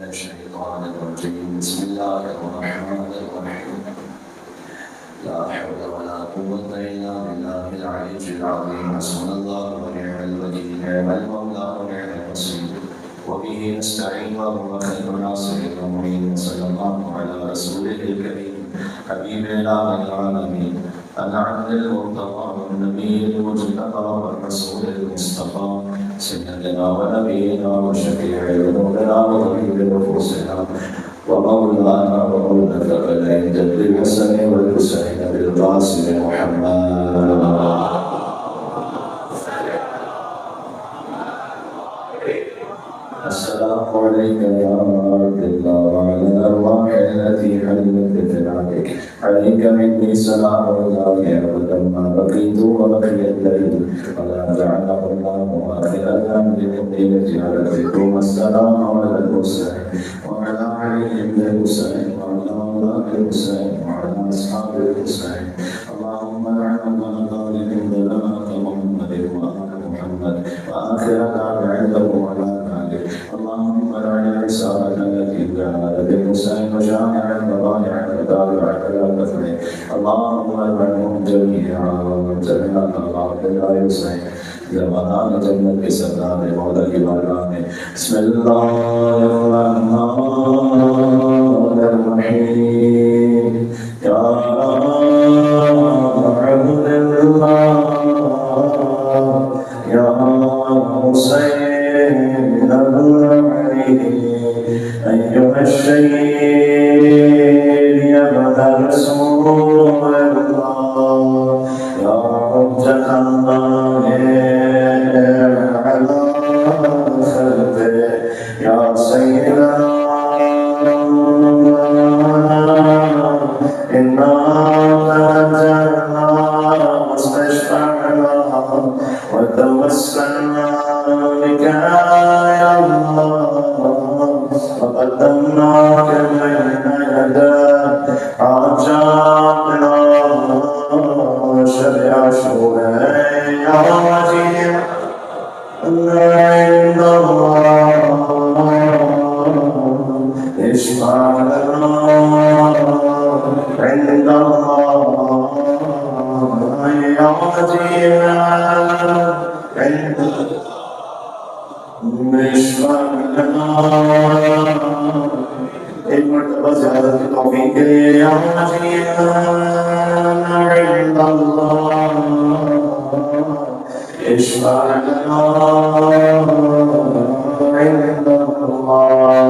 من الشيطان الرجيم بسم الله الرحمن الرحيم لا حول ولا قوة إلا بالله العلي العظيم حسبنا الله ونعم الوكيل نعم المولى ونعم النصير وبه نستعين وهو خير الناصرين ومعين صلى الله على رسوله الكريم حبيبنا العالمين العبد المرتضى والنبي المجتبى والرسول المصطفى سيدنا ونبينا وشفيع ذنوبنا وطبيب نفوسنا ومولانا ومولى ثقلين جد الحسن والحسين بالقاسم محمد. السلام عليك يا عبد الله وعلى الأرواح التي حلت بفنائك عليك مني سلام الله أبدا ما بقيت وبقي الليل ولا جعله الله آخر الأمر بالليل جعلتكم السلام على الحسين وعلى علي بن الحسين وعلى أولاد الحسين وعلى أصحاب الحسين اللهم لعن من قال إن ظلمك محمد وآل محمد وآخرنا عنده وعلى اللهم لعن الرسالة التي جاءت بالحسين وجامع البضائع وتابع على كفره اللهم لعنهم جميعا جميعا عبد الله الحسين زمان جنت بسرار مولا البران بسم الله الرحمن الرحيم يا عبد الله يا حسين أيها الشهيد يا ابن رسول الله يا حجة الله على خلقه يا سيدنا إنا تهجرنا واستشفعنا وتوسلنا بك يا الله وقدمناك بين يداك عجبنا شرع شوقي يا وجيه عند الله اشفع لنا عند الله يا وجيه عند ایک مرتبہ زیادہ کی توفیق کے لیے یا عند اللہ اشفع لنا عند اللہ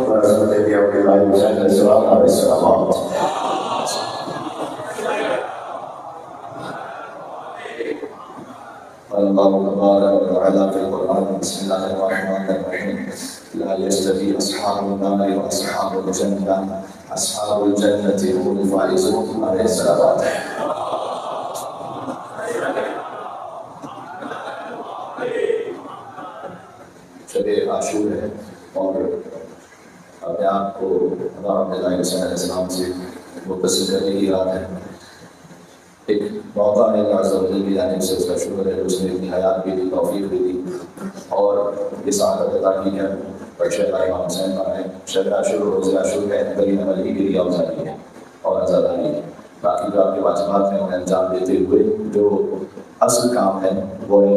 برسمت بھی اپنے بھائی حسین علیہ السلام الله تبارك وتعالى في القرآن بسم الله الرحمن الرحيم لا يستوي أصحاب النار وأصحاب الجنة أصحاب الجنة هم الفائزون عليه الصلاة شب عاشور ہے اور اپنے آپ کو حضرت علیہ السلام سے متصل کرنے کی رات ہے. ایک موقع ہے اللہ عز و جل کی جانب سے اس کا شکر ہے اس نے اپنی حیات بھی دی توفیق بھی دی اور یہ سعادت عطا کی ہے. اور شیخ امام حسین خان نے شب عاشور روز عاشور کا بڑی عمل ہی بھی افضل کی ہے اور آزاداری ہے. باقی جو آپ کے واجبات ہیں انہیں انجام دیتے ہوئے جو اصل کام ہے وہ ہے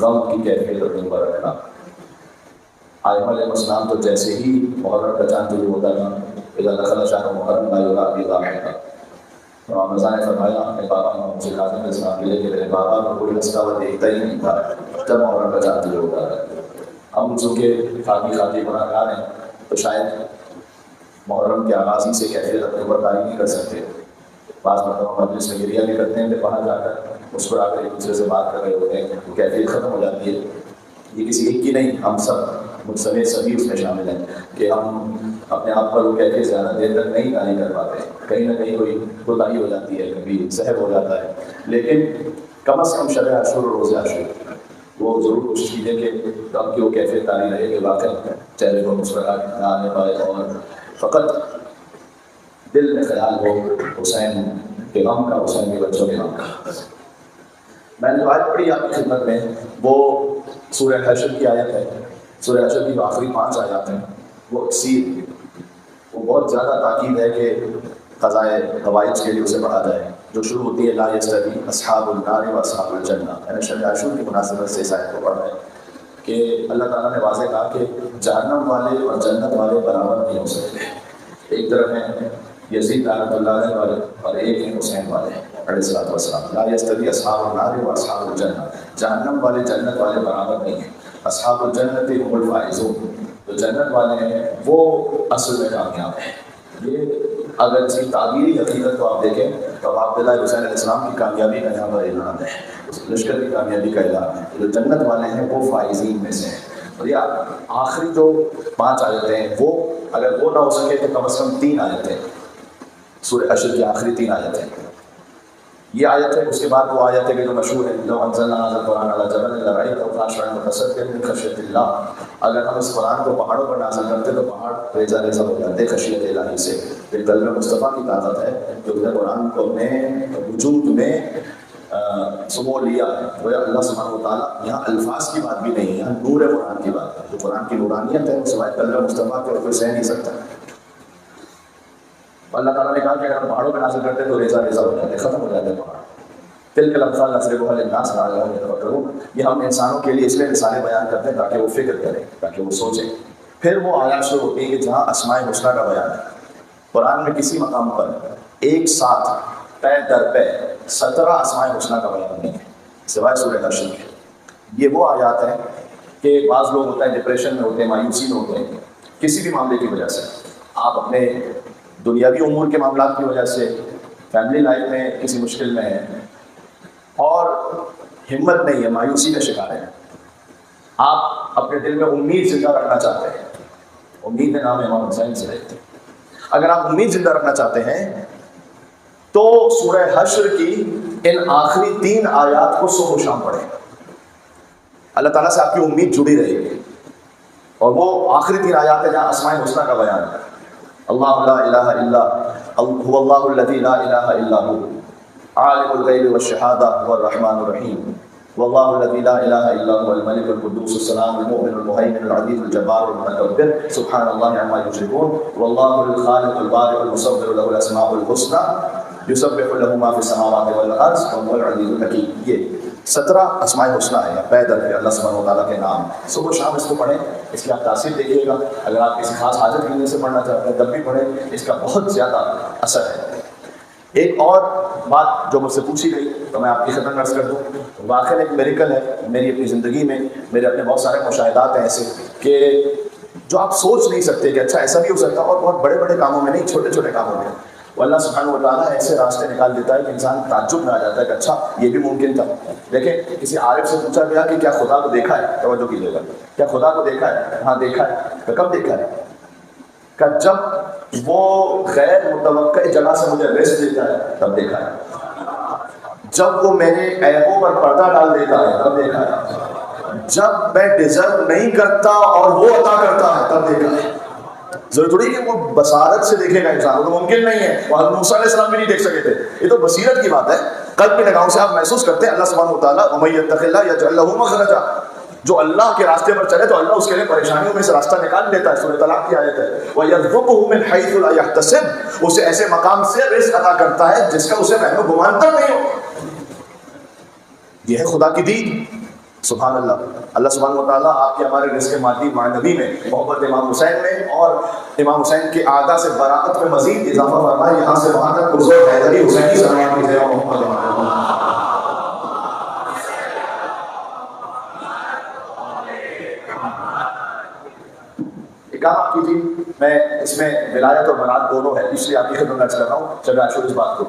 غم کی کیفیت اپنے اوپر رکھنا. آئمہ علیہ السلام تو جیسے ہی محرم کا چاند طلوع ہوتا تھا اذا دخل شهر محرم لا یرا فی ضاحکا. رمضان نے فرمایا اپنے بابا محمد کاظم علیہ السلام کے لیے کہ میرے بابا کو کوئی رستہ وہ دیکھتا ہی نہیں تھا جب محرم کا چاند طلوع ہوتا تھا. ہم چونکہ خاکی گناہ گار ہیں تو شاید محرم کے آغاز ہی سے کیفیت اپنے اوپر طاری نہیں کر سکتے. بعض مرتبہ مجلس میں گریہ بھی کرتے ہیں کہ وہاں جا کر مسکرا کر ایک دوسرے سے بات کر رہے ہوتے ہیں تو کیفیت ختم ہو جاتی ہے. یہ کسی ایک کی نہیں، ہم سب مجھ سبھی اس میں شامل ہیں کہ ہم اپنے آپ پر وہ کیفیت زیادہ دیر تک نہیں طاری کر پاتے. کہیں نہ کہیں کوئی کوتاہی ہو جاتی ہے، کبھی زہر ہو جاتا ہے. لیکن کم از کم شب عاشور اور روز عاشور وہ ضرور کوشش کیجیے کہ غم کی وہ کیفیت طاری رہے کہ واقعی چہرے کو مسکراہٹ نہ آنے پائے اور فقط دل میں خیال ہو حسین کے غم کا، حسین کے بچوں کے غم کا. میں نے آج پڑھی آپ کی خدمت میں وہ سورہ حشر کی آیت ہے. سورہ حشر کی آخری 5 آیات ہیں وہ اکسیر، وہ بہت زیادہ تاکید ہے کہ قضائے حوائج کے لیے اسے پڑھا جائے، جو شروع ہوتی ہے لا یستوی اصحاب النار و اصحاب الجنہ. میں نے شب عاشور کی مناسبت سے اس آیت کو پڑھا ہے کہ اللہ تعالیٰ نے واضح کہا کہ جہنم والے اور جنت والے برابر نہیں ہو سکتے. ایک طرف ہیں یزید رحمۃ اللہ علیہ والے اور ایک ہیں حسین والے علیہ الصلوۃ والسلام. لا یستوی اصحاب النار و اصحاب الجنہ، جہنم والے جنت والے برابر نہیں ہیں. اصحاب الجنت هم الفائزون، جو جنت والے ہیں وہ اصل میں کامیاب ہیں. یہ اگر اس کی تعبیری حقیقت کو آپ دیکھیں تو آپ عبداللہ حسین علیہ السلام کی کامیابی کا یہاں پر اعلان ہے، اس لشکر کی کامیابی کا اعلان ہے. جو جنت والے ہیں وہ فائزین میں سے ہیں. اور یہ آخری جو 5 آیتیں ہیں وہ اگر وہ نہ ہو سکے تو کم از کم 3 آیتیں، سورہ حشر کی آخری 3 آیتیں. یہ آیت ہے، اس کے بعد وہ آیت ہے کہ جو مشہور ہے لو انزلنا ھذا القرآن علی جبل لرأیتہ خاشعا متصدعا من خشیۃ اللہ. اگر ہم اس قرآن کو پہاڑوں پر نازل کرتے تو پہاڑ ریزہ ریزہ ہو جاتے خشیت الہی سے. یہ کلم مصطفیٰ کی طاقت ہے جو کہ قرآن کو اپنے وجود میں سمو لیا ہے. وہ اللہ سبحانہ و تعالیٰ یہاں الفاظ کی بات بھی نہیں ہے، یہاں نور قرآن کی بات ہے. جو قرآن کی نورانیت ہے اس سوائے کلم مصطفیٰ کے اور کوئی سہ نہیں سکتا. اللہ تعالیٰ نے کہا کہ اگر ہم پہاڑوں پہ نازل کرتے تو ریزہ ریزہ ہو جاتے، ختم ہو جاتے پہاڑ. تلک الامثال نضربها للناس لعلهم يتفکرون. یہ ہم انسانوں کے لیے اس لیے مثالیں بیان کرتے ہیں تاکہ وہ فکر کریں، تاکہ وہ سوچیں. پھر وہ آیات شروع ہوتی ہے کہ جہاں اسماء الحسنیٰ کا بیان ہے. قرآن میں کسی مقام پر ایک ساتھ پے در پے 17 اسماء الحسنیٰ کا بیان نہیں ہے سوائے سورہ حشر کے. یہ وہ آیات ہیں کہ بعض لوگ ہوتے ہیں ڈپریشن میں ہوتے ہیں، مایوسی میں ہوتے ہیں کسی بھی معاملے کی وجہ سے. آپ اپنے دنیاوی امور کے معاملات کی وجہ سے، فیملی لائف میں کسی مشکل میں ہیں اور ہمت نہیں ہے، مایوسی کا شکار ہے. آپ اپنے دل میں امید زندہ رکھنا چاہتے ہیں. امید کا نام امام حسین سے لیتے ہیں. اگر آپ امید زندہ رکھنا چاہتے ہیں تو سورہ حشر کی ان آخری 3 آیات کو صبح و شام پڑھیں. اللہ تعالیٰ سے آپ کی امید جڑی رہے گی. اور وہ آخری 3 آیات ہیں جہاں اسماء الحسنیٰ کا بیان ہے. اللہ لا الہ الا هو اللہ الذی لا الہ الا هو عالم الغیب والشہادہ هو الرحمن الرحیم واللہ الذی لا الہ الا هو الملک القدوس السلام المؤمن المہیمن العزیز الجبار المتکبر سبحان اللہ عما یشرکون واللہ الخالق البارئ المصور له الاسماء الحسنى یسبح له ما فی السماوات والارض وهو العزیز الحکیم. یہ 17 اسماء الحسنیٰ ہیں پیدل کے اللہ سبحانہ وتعالیٰ کے نام. صبح و شام اس کو پڑھیں، اس کی آپ تاثیر دیکھیے گا. اگر آپ کسی خاص حاجت کے لیے سے پڑھنا چاہتے ہیں تب بھی پڑھیں، اس کا بہت زیادہ اثر ہے. ایک اور بات جو مجھ سے پوچھی گئی تو میں آپ کی خدمت عرض کر دوں. واقعی ایک میریکل ہے میری اپنی زندگی میں. میرے اپنے بہت سارے مشاہدات ہیں ایسے کہ جو آپ سوچ نہیں سکتے کہ اچھا ایسا بھی ہو سکتا ہے. اور بہت بڑے بڑے کاموں میں نہیں، چھوٹے چھوٹے کاموں میں وہ اللہ سبحانہ وتعالیٰ ایسے راستے نکال دیتا ہے کہ انسان تعجب میں آ جاتا ہے کہ اچھا یہ بھی ممکن تھا. دیکھیں کسی عارف سے پوچھا گیا کہ کیا خدا کو دیکھا ہے، توجہ کیجیے گا، کیا خدا کو دیکھا ہے؟ ہاں دیکھا ہے. کہ کب دیکھا ہے؟ کہ جب وہ غیر متوقع جگہ سے مجھے رزق دیتا ہے تب دیکھا ہے. جب وہ میرے عیبوں پر پردہ ڈال دیتا ہے تب دیکھا ہے. جب میں ڈیزرو نہیں کرتا اور وہ عطا کرتا ہے تب دیکھا ہے. ضرور تھوڑی کہ وہ بصارت سے دیکھے گا انسان، وہ تو ممکن نہیں ہے. وہ حضرت موسیٰ علیہ السلام بھی نہیں دیکھ سکے تھے. یہ تو بصیرت کی بات ہے، قلب کی نگاہوں سے آپ محسوس کرتے ہیں. اللہ سبحانہ وتعالیٰ وَمَن يَتَّقِ اللَّهَ يَجْعَل لَّهُ مَخْرَجًا، جو اللہ کے راستے پر چلے تو اللہ اس کے لیے پریشانیوں میں سے راستہ نکال دیتا ہے. سورہ طلاق کی آیت ہے وَيَرْزُقْهُ مِنْ حَيْثُ لَا يَحْتَسِبُ، اسے ایسے مقام سے رزق عطا کرتا ہے جس کا اسے وہم و گمان تک نہیں ہو. یہ ہے خدا کی دید. سبحان اللہ. اللہ سبحانہ وتعالیٰ آپ کے ہمارے رزق مادی معنوی میں محبت امام حسین میں اور امام حسین کے اعداء سے براءت میں مزید اضافہ فرمائے. یہاں سے وہاں تک بزرگ حیدری حسینی سلام کی جائے محمد. کام کیجیے. میں اس میں ولایت اور برات دونوں ہے، اس لیے آپ کی خدمت میں عرض کر رہا ہوں. چلے عاشور اس بات کو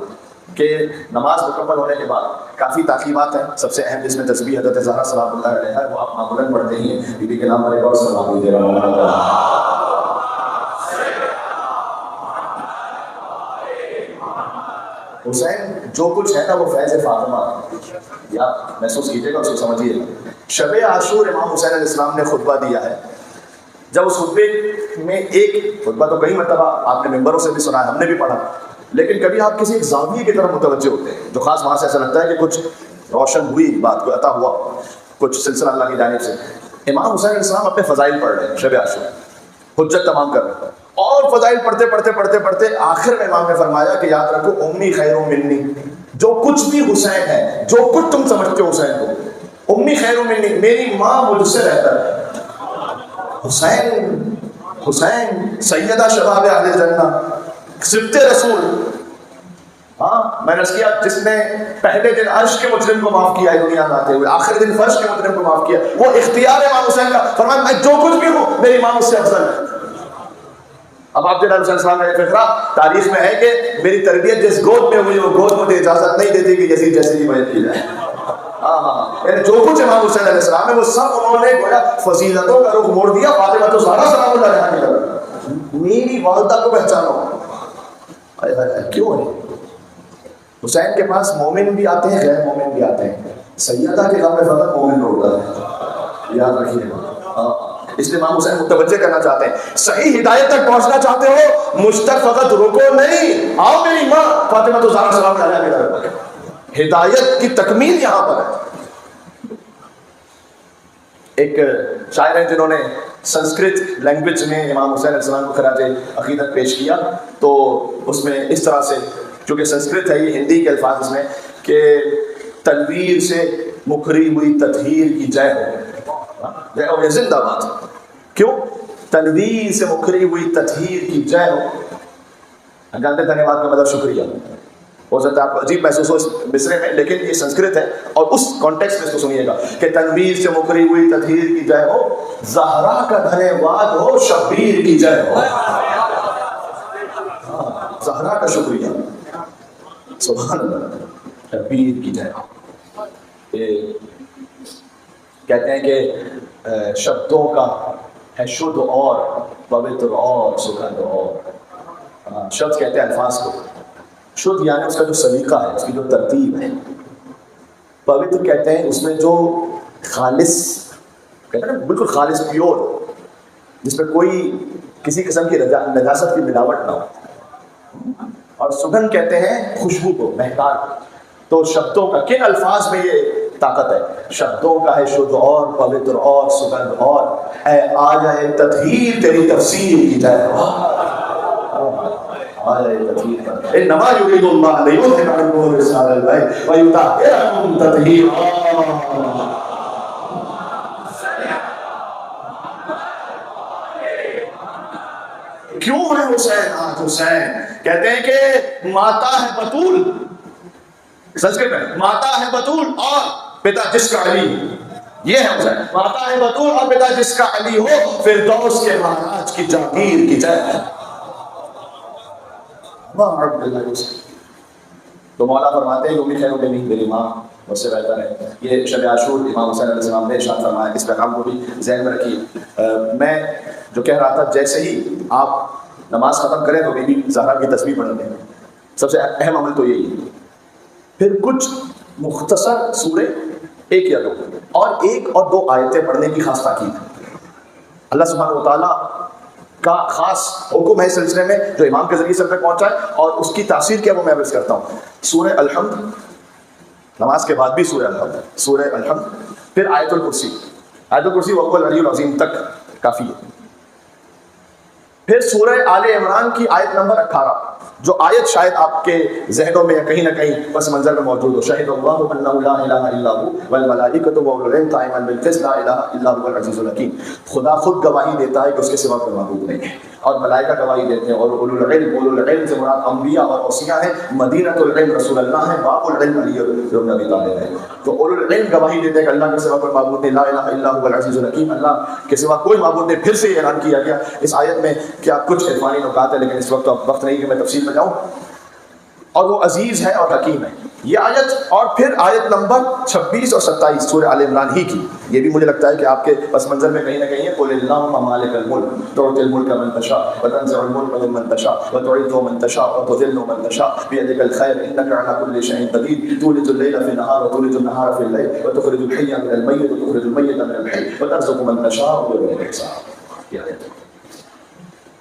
کہ نماز مکمل ہونے کے بعد کافی تعقیبات ہیں. سب سے اہم جس میں تسبیح حضرت زہرا سلام اللہ علیہ ہے، وہ آپ معمولاً پڑھتے ہی ہیں. بی بی کے نام پر ایک اور سلام دیجیے گا. حسین جو کچھ ہے نا وہ فیض فاطمہ یا محسوس کیجیے گا، اس کو سمجھیے گا. شب عاشور امام حسین علیہ السلام نے خطبہ دیا ہے. جب اس خطبے میں ایک خطبہ تو کئی مرتبہ آپ نے ممبروں سے بھی سنا ہے، ہم نے بھی پڑھا، لیکن کبھی آپ کسی ایک زاویے کی طرف متوجہ ہوتے ہیں جو خاص وہاں سے ایسا لگتا ہے کہ کچھ روشن ہوئی بات، کو عطا ہوا کچھ سلسلہ اللہ کی جانب سے. امام حسین علیہ السلام اپنے فضائل پڑھ رہے ہیں شب عاشور. حجت تمام کر رہا ہے. اور فضائل پڑھتے پڑھتے پڑھتے پڑھتے آخر میں امام نے فرمایا کہ یاد رکھو امی خیر منی، جو کچھ بھی حسین ہے، جو کچھ تم سمجھتے ہو حسین کو، امی خیر منی، میری ماں مجھ سے بہتر ہے. حسین، حسین سیدہ شباب اہل جنہ، سبط رسول. ہاں میں نے کیا جس نے پہلے دن عرش کے مجرم کو معاف کیا ہے دنیا میں آتے ہوئے، آخر دن فرش کے مجرم کو معاف کیا، وہ اختیار ہے امام حسین کا. فرمایا میں جو کچھ بھی ہوں میری ماں مجھ سے افضل ہے. اب آپ جناب حسین السلام کا فقرہ تاریخ میں ہے کہ میری تربیت جس گود میں ہوئی وہ گود مجھے اجازت نہیں دیتی کہ یزید جیسے ہی بیعت کی جائے. یعنی جو کچھ امام حسین علیہ السلام ہے وہ سب انہوں نے گویا فضیلتوں کا رخ موڑ دیا. فاطمہ تو زہرا سلام اللہ علیہا کی طرف، میری والدہ کو پہچانو. کیوں ہے؟ حسین کے پاس مومن بھی آتے ہیں، غیر مومن بھی آتے ہیں. سیدہ کے غم میں فقط مومن ہوتا ہے، یاد رکھیے. اس لیے امام حسین متوجہ کرنا چاہتے ہیں، صحیح ہدایت تک پہنچنا چاہتے ہو مجھ تک فقط رکو نہیں، آؤ میری ماں فاطمہ تو زہرا سلام علیہا کی طرف. ہدایت کی تکمیل یہاں پر ہے. ایک شاعر ہیں جنہوں نے سنسکرت لینگویج میں امام حسین علیہ السلام کو خراج عقیدت پیش کیا، تو اس میں اس طرح سے، چونکہ سنسکرت ہے یہ ہندی کے الفاظ اس میں، کہ تنویر سے مکھری ہوئی تطہیر کی جے ہو. جے ہو زندہ باد. کیوں؟ تنویر سے مکھری ہوئی تطہیر کی جے ہو. جانتے دھنیہ واد کا مطلب شکریہ. ہو سکتا ہے آپ کو عجیب محسوس ہو اس مصرے میں، لیکن یہ سنسکرت ہے اور اس کانٹیکسٹ میں اس کو سنیے گا کہ تنویر سے مکھری ہوئی تطہیر کی جے ہو، زہرا کا دھنیہ واد ہو شبیر کی جے ہو. زہرا کا شکریہ، سبحان اللہ، شبیر کی جے ہو. کہتے ہیں کہ شبدوں کا ہے شدھ اور پوتر اور سکھد اور. شبد کہتے ہیں الفاظ کو، شدھ یعنی اس کا جو سلیقہ ہے، اس کی جو ترتیب ہے. پوتر کہتے ہیں اس میں جو خالص، کہتے ہیں بالکل خالص پیور، جس میں کوئی کسی قسم کی نجاست کی ملاوٹ نہ ہو. اور سگندھ کہتے ہیں خوشبو کو، مہکار کو. تو شبدوں کا کن الفاظ میں یہ طاقت ہے؟ شبدوں کا ہے شدھ اور پوتر اور سگندھ اور، اے آجائے تطہیر تیری تفسیر کی جائے. انما یرید اللہ لیذھب عنکم الرجس اہل البیت ویطہرکم تطہیرا. کیوں ہے حسین آج حسین؟ کہتے ہیں کہ ماتا ہے بطول، سنسکرت میں ماتا ہے بطول اور پتا جس کا علی. یہ ہے حسین، ماتا ہے بطول اور پتا جس کا علی ہو، فردوس کے مہاراج کی جاگیر کی جائے. تو مولا فرماتے ہیں امی خیر نہیں، میری ماں مجھ سے بہتر ہے. یہ شب عاشور امام حسین علیہ السلام نے ارشاد فرمایا. اس پیغام کو بھی ذہن میں رکھیے. میں جو کہہ رہا تھا، جیسے ہی آپ نماز ختم کریں تو بی بی زہرا کی تسبیح پڑھ لیں. سب سے اہم عمل تو یہی ہے. پھر کچھ مختصر سورے، ایک یا دو، اور ایک اور دو آیتیں پڑھنے کی خاص تاکید ہے. اللہ سبحانہ و تعالیٰ کا خاص حکم ہے اس سلسلے میں جو امام کے ذریعے سب تک پہنچا ہے، اور اس کی تاثیر کیا وہ میں عرض کرتا ہوں. سورہ الحمد، نماز کے بعد بھی سورہ الحمد، سورہ الحمد، پھر آیت الکرسی. آیت الکرسی وهو العلی العظیم تک کافی ہے. پھر سورہ آل عمران کی آیت نمبر 18، جو آیت شاید آپ کے ذہنوں میں یا کہیں نہ کہیں پس منظر میں موجود ہو. شہد اللہ انہ لا الہ الا هو والملائکۃ واولو العلم قائما بالقسط لا الہ الا هو العزیز الحکیم. خدا خود گواہی دیتا ہے کہ اس کے سوا کوئی معبود نہیں ہے، اور ملائکہ گواہی دیتے ہیں، اور اولو العلم سے مراد انبیاء اور اوصیاء ہیں. مدینۃ العلم رسول اللہ ہے، باب العلم علی بن ابی طالب ہے. تو اولو العلم گواہی دیتے ہیں کہ اللہ کے سوا کوئی معبود نہیں، لا الہ الا هو العزیز الحکیم، اللہ کے سوا کوئی معبود نہیں. پھر سے اعلان کیا گیا. اس آیت میں کیا کچھ عرفانی نکات ہے، لیکن اس وقت اب وقت نہیں کہ میں تفصیل میں جاؤں. اور وہ عزیز ہے اور حکیم ہے. یہ آیت اور پھر آیت نمبر 26 اور 27 سورہ آل عمران ہی کی، یہ بھی مجھے لگتا ہے کہ آپ کے پس منظر میں کہیں نہ کہیں ہے. قل اللہم مالک الملک تؤتی الملک من تشاء وتنزع الملک ممن تشاء وتعز من تشاء وتذل من تشاء بيدك الخير انك على كل شيء قدير تولج الليل في النهار وتولج النهار في الليل وتخرج الحي من الميت وتخرج الميت من الحي وترزق من تشاء بغير حساب. یہ آیت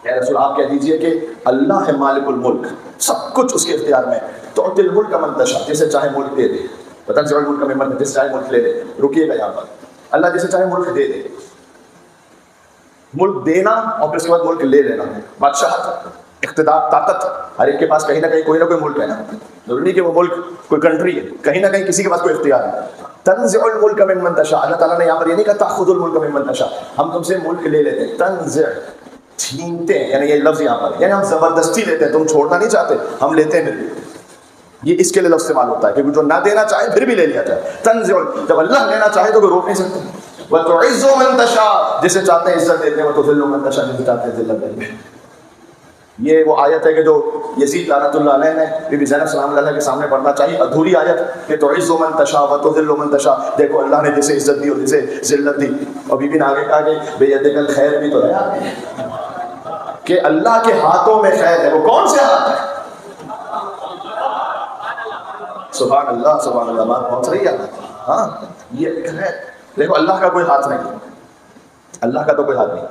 اے رسول آپ کہہ دیجئے کہ اللہ ہے مالک الملک، سب کچھ اس کے اختیار میں. تعطی الملک من تشاء، جسے چاہے ملک دے دے. وتنزع الملک ممن، جسے چاہے ملک لے دے. رکیے گا یہاں پر، اللہ جسے چاہے ملک دے دے. ملک دینا اور پھر اس کے بعد ملک لے لینا. بادشاہت, اقتدار, طاقت, ہر ایک کے پاس کہیں نہ کوئی ملک ہے نا. ضروری نہیں کہ وہ ملک کوئی کنٹری ہے, کہیں نہ کہیں کسی کے پاس کوئی اختیار ہے. تنزع الملک ممن تشاء, اللہ تعالیٰ نے یہاں پر یہ نہیں کہا تاخذ الملک ممن تشاء, ہم تم سے ملک لے لیتے ہیں. تنزع, چھینتے ہیں, یعنی یہ لفظ یہاں پر, یعنی ہم زبردستی لیتے ہیں, تم چھوڑنا نہیں چاہتے, ہم لیتے ہیں. یہ اس کے لیے لفظ استعمال ہوتا ہے کہ جو نہ دینا چاہے پھر بھی لے لیا جائے. تنزع, جب اللہ لینا چاہے تو کوئی روک نہیں سکتا. وتعز من تشاء, جسے چاہتے ہیں عزت دیتے ہیں, وتذل من تشاء, جسے چاہتے ہیں ذلت دیتے ہیں. یہ وہ آیت ہے کہ جو یزید لعنت اللہ علیہ نے بی بی زینب سلام اللہ کے سامنے پڑھنا چاہیے, ادھوری آیت کہ تعز من تشاء وتذل من تشاء. دیکھو اللہ نے جسے عزت دی اور جسے ذلت دی. اور بی بی نے آگے کہا کہ بیدک الخیر بھی تو ہے, کہ اللہ کے ہاتھوں میں خیر ہے. وہ کون سے ہاتھ ہے؟ سبحان اللہ, سبحان اللہ, بات پہنچ رہی ہے. ہاں, یہ ہے. دیکھو اللہ کا کوئی ہاتھ نہیں, اللہ کا تو کوئی ہاتھ نہیں.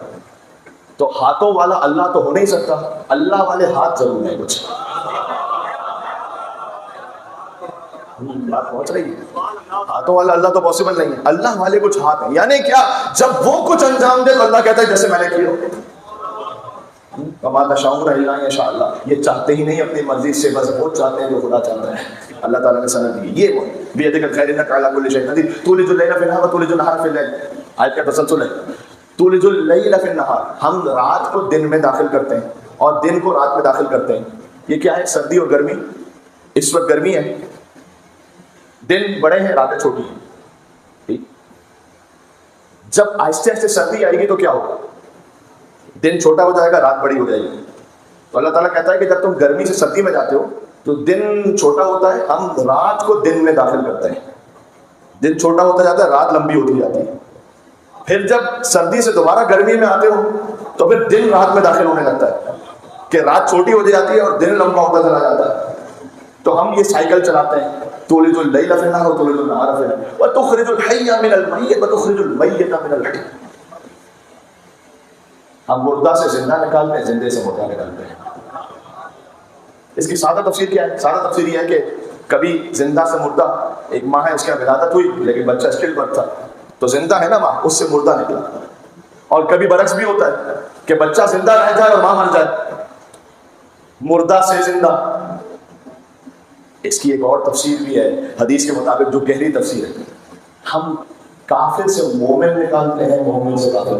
تو ہاتھوں والا اللہ تو ہو نہیں سکتا, اللہ والے ہاتھ ضرور ہیں کچھ. بات پہنچ رہی ہے. ہاتھوں والا اللہ تو پاسبل نہیں ہے, اللہ والے کچھ ہاتھ ہیں. یعنی کیا, جب وہ کچھ انجام دے تو اللہ کہتا ہے جیسے میں نے کیا. وما تشاءون الا ان شاء اللہ, یہ چاہتے ہی نہیں اپنی مرضی سے, بس وہ چاہتے ہیں جو خدا چاہتا ہے. اللہ تعالیٰ نے سند دی. یہ وہ بیدک الخیر انک علی کل شیء قدیر. تولج اللیل فی النہار وتولج النہار فی اللیل. آیت کا تسلسل ہے. تولج اللیل فی النہار, ہم رات کو دن میں داخل کرتے ہیں اور دن کو رات میں داخل کرتے ہیں. یہ کیا ہے؟ سردی اور گرمی. اس وقت گرمی ہے, دن بڑے ہیں, راتیں چھوٹی ہیں. جب آہستہ آہستہ سردی آئے گی تو کیا ہوگا؟ دن چھوٹا ہو جائے گا, رات بڑی ہو جائے گی. تو اللہ تعالیٰ کہتا ہے کہ جب تم گرمی سے سردی میں جاتے ہو تو دن چھوٹا ہوتا ہے, ہم رات کو دن میں داخل کرتے ہیں. دن چھوٹا ہوتا جاتا ہے, رات لمبی ہوتی جاتی ہے. پھر جب سردی سے دوبارہ گرمی میں آتے ہو تو پھر دن رات میں داخل ہونے لگتا ہے, کہ رات چھوٹی ہو جاتی ہے اور دن لمبا ہوتا چلا جاتا ہے. تو ہم یہ سائیکل چلاتے ہیں, تولج اللیل فی النہار وتولج النہار فی اللیل وتخرج الحی من المیت وتخرج المیت من الحی. ہم مردہ سے زندہ نکالتے ہیں, زندے سے مردہ نکالتے ہیں. اس کی سادہ تفسیر کیا ہے؟ سادہ تفسیر یہ ہے کہ کبھی زندہ سے مردہ, ایک ماں ہے اس کی ولادت ہوئی لیکن بچہ اسٹل برتھ تھا, تو زندہ ہے نا ماں, اس سے مردہ نکلا. اور کبھی برعکس بھی ہوتا ہے کہ بچہ زندہ رہ جائے اور ماں مر جائے, مردہ سے زندہ. اس کی ایک اور تفسیر بھی ہے حدیث کے مطابق جو گہری تفسیر ہے. ہم کافر سے مومن نکالتے ہیں, مومن سے کافر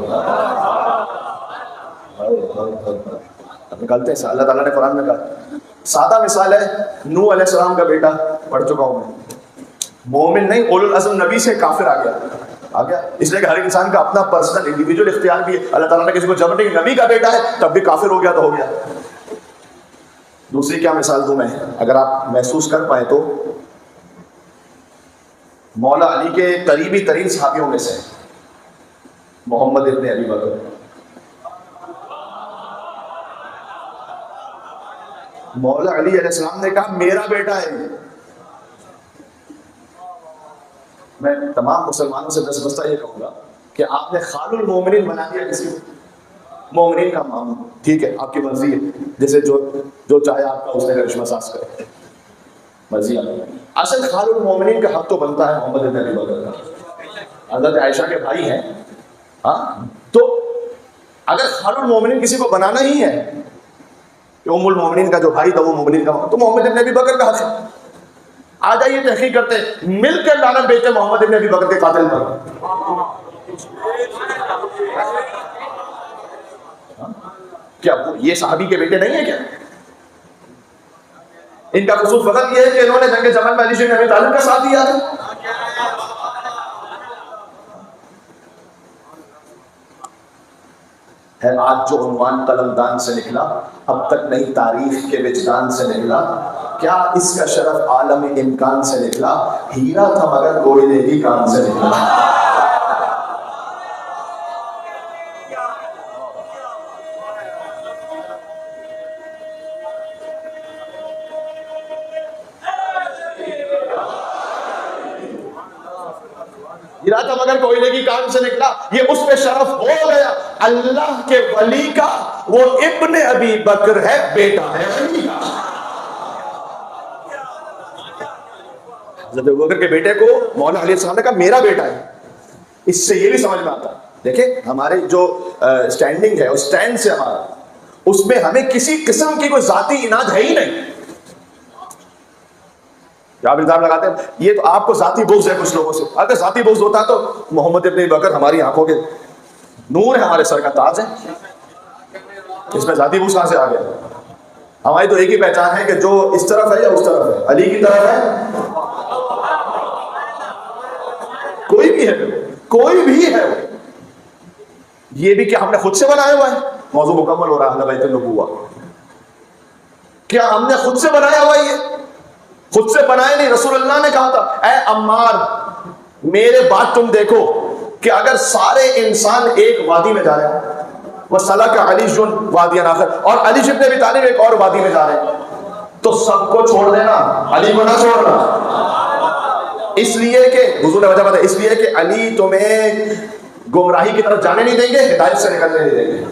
نکالتے ہیں. اللہ تعالیٰ نے قرآن میں کہا. سادہ مثال ہے, نوح علیہ السلام کا بیٹا, پڑھ چکا ہوں میں, مومن نہیں, اولو العزم نبی سے کافر آ گیا. اس لیے کہ ہر انسان کا اپنا پرسنل انڈیویجول اختیار بھی ہے. اللہ تعالیٰ نے کسی کو جب نہیں, نبی کا بیٹا ہے تب بھی کافر ہو گیا تو ہو گیا. دوسری کیا مثال دوں میں, اگر آپ محسوس کر پائے تو, مولا علی کے قریبی ترین صحابیوں میں سے محمد ابن ابی بکر. مولا علی علیہ السلام نے کہا میرا بیٹا ہے. میں تمام مسلمانوں سے دستبستہ یہ کہوں گا کہ آپ نے خال المومنین بنا دیا کسی کو, مومنین کا ماموں. ٹھیک ہے, آپ کی مرضی ہے, جیسے جو چاہے آپ کا اس نے کرشمہ ساز کرے, مرضی آپ. اصل خال المومنین کا حق تو بنتا ہے محمد ابن ابی بکر کا, حضرت عائشہ کے بھائی ہیں. ہاں, تو اگر خال المومنین کسی کو بنانا ہی ہے کہ ام المومنین کا جو بھائی تھا وہ مومنین کا, تو محمد ابن ابی بکر کا حق ہے. آ جائیے تحقیق کرتے, مل کر لعنت بیچتے محمد ابن ابی بکر کے قاتل پر. کیا یہ صحابی کے بیٹے نہیں ہیں کیا؟ ان کا قصور فقط یہ ہے کہ انہوں نے جنگ جمل میں علی شیر ابی طالب کا ساتھ دیا تھا. ہے آج جو عنوان قلمدان سے نکلا, اب تک نہیں تاریخ کے وجدان سے نکلا. کیا اس کا شرف عالم امکان سے نکلا, ہیرا تھا مگر کوئلے کی کان سے نکلا. ہیرا تھا مگر کوئلے کی کان سے نکلا. یہ اس پہ شرف ہو گیا اللہ کے ولی کا, وہ ابن ابی بکر ہے, بیٹا ہے علی کا. حضرت ابو بکر کے بیٹے کو مولا علیہ السلام نے کہا میرا بیٹا ہے. اس سے یہ بھی سمجھ میں آتا ہے دیکھیں ہماری جو اسٹینڈنگ ہے اس اسٹینڈ سے ہمارا، اس میں ہمیں کسی قسم کی کوئی ذاتی اناد ہے ہی نہیں. کیا آپ الزام لگاتے ہیں یہ تو آپ کو ذاتی بغض ہے کچھ لوگوں سے. اگر ذاتی بغض ہوتا تو محمد ابن بکر ہماری آنکھوں کے نور ہے، ہمارے سر کا تاج ہے. اس میں ذاتی بغض کہاں سے آ گیا؟ ہماری تو ایک ہی پہچان ہے کہ جو اس طرف ہے یا اس طرف ہے، علی کی طرف ہے، کوئی بھی ہے، کوئی بھی ہے. یہ بھی کیا ہم نے خود سے بنایا ہوا ہے؟ موضوع مکمل ہو رہا ہے بیت النبوہ. کیا ہم نے خود سے بنایا ہوا ہے؟ یہ خود سے بنائے نہیں. رسول اللہ نے کہا تھا اے عمار میرے بات تم دیکھو کہ اگر سارے انسان ایک وادی میں جا رہے ہیں، وَسَلَكَ عَلِيٌّ وَادِيًا آخَرَ، اور علی بن ابی طالب ایک اور وادی میں جا رہے ہیں، تو سب کو چھوڑ دینا، علی کو نہ چھوڑنا. اس لیے کہ حضور نے وجہ بتائی، اس لیے کہ علی تمہیں گمراہی کی طرف جانے نہیں دیں گے، ہدایت سے نکلنے نہیں دیں گے.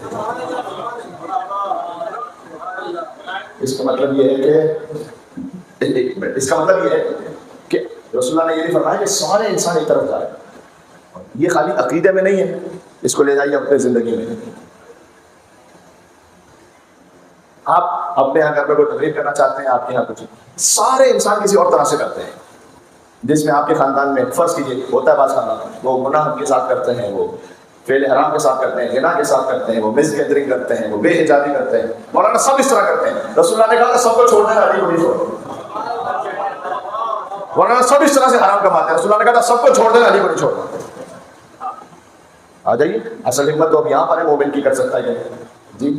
اس کا مطلب یہ ہے کہ اس کا مطلب یہ ہے کہ رسول اللہ نے یہ بھی فرمایا کہ سارے انسان ایک طرف جا رہے ہیں. یہ خالی عقیدے میں نہیں ہے، اس کو لے جائیے اپنے زندگی میں. آپ اپنے یہاں گھر پہ کوئی تقریر کرنا چاہتے ہیں، آپ کے یہاں کچھ سارے انسان کسی اور طرح سے کرتے ہیں، جس میں آپ کے خاندان میں فرض کیجیے ہوتا ہے بعض خاندان وہ گناہ کے ساتھ کرتے ہیں، وہ فعل حرام کے ساتھ کرتے ہیں، غنا کے ساتھ کرتے ہیں، وہ مس گیدرنگ کرتے ہیں، وہ بے حجابی کرتے ہیں. مولانا سب اس طرح کرتے ہیں. رسول اللہ نے کہا کہ سب کو چھوڑنا ہے، علی کو نہیں چھوڑنا. مولانا سب اس طرح سے حرام کماتے ہیں. رسول اللہ نے کہا سب کو چھوڑ دینا، علی کو نہیں چھوڑنا. آ جائیے، اصل حکمت تو اب یہاں پر ہے، مومن کی کر سکتا ہے جی.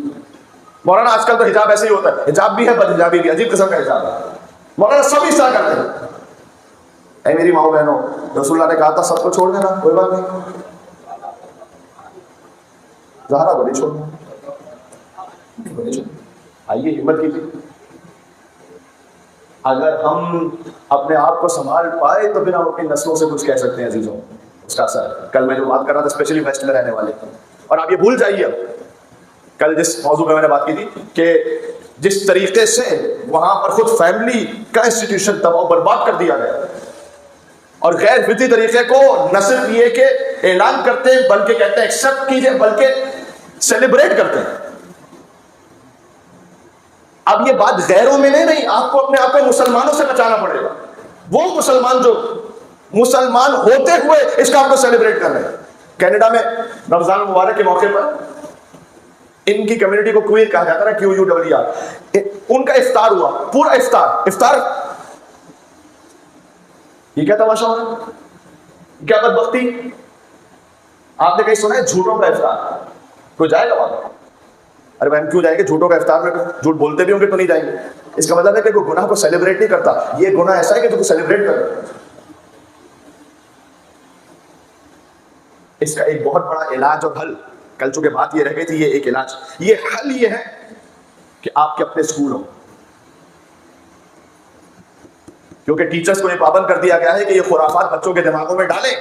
مولانا آج کل تو حجاب ایسے ہی ہوتا ہے، حجاب بھی ہے بد حجابی بھی، عجیب قسم کا حجاب ہے. مولانا سب اس طرح کرتے ہیں. اے میری ماؤں بہنوں، رسول اللہ نے کہا تھا سب کو چھوڑ دینا، کوئی بات نہیں. زہرا کو نہیں چھوڑنا. آئیے ہمت کیجیے. اگر ہم اپنے آپ کو سنبھال پائے تو پھر ہم اپنی نسلوں سے کچھ کہہ سکتے ہیں عزیزوں. اس کا اثر کل میں جو بات کر رہا تھا اسپیشلی ویسٹ میں رہنے والے، اور آپ یہ بھول جائیے اب کل جس موضوع پہ میں نے بات کی تھی کہ جس طریقے سے وہاں پر خود فیملی کا انسٹیٹیوشن تباہ برباد کر دیا گیا، اور غیر فطری طریقے کو نہ صرف یہ کہ اعلان کرتے ہیں بلکہ کہتے ہیں ایکسپٹ کیجئے، بلکہ سیلیبریٹ کرتے ہیں. اب یہ بات غیروں میں نہیں، آپ کو اپنے آپ کو مسلمانوں سے بچانا پڑے گا. وہ مسلمان جو مسلمان ہوتے ہوئے اس کام کو سیلیبریٹ کر رہے ہیں. کینیڈا میں رمضان مبارک کے موقع پر ان کی کمیونٹی کو کوئر کہا جاتا ہے، QUER. ان کا افطار ہوا، پورا افطار. یہ کیا تماشا ہو رہا ہے؟ کیا بدبختی. آپ نے کہیں سنا ہے جھوٹوں کا افطار؟ کوئی جائے گا وہاں؟ ارے بہن کیوں جائیں گے؟ جھوٹوں کا افطار میں جھوٹ بولتے بھی ہوں گے تو نہیں جائیں گے. اس کا مطلب ہے کہ کوئی گناہ کو سیلیبریٹ نہیں کرتا. یہ گناہ ایسا ہے کہ تو سیلیبریٹ کر رہے. اس کا ایک بہت بڑا علاج اور حل، کل چونکہ بات یہ رہ گئی تھی، یہ ایک علاج، یہ حل یہ ہے کہ آپ کے اپنے اسکول ہوں. کیونکہ ٹیچرز کو یہ پابند کر دیا گیا ہے کہ یہ خرافات بچوں کے دماغوں میں ڈالیں.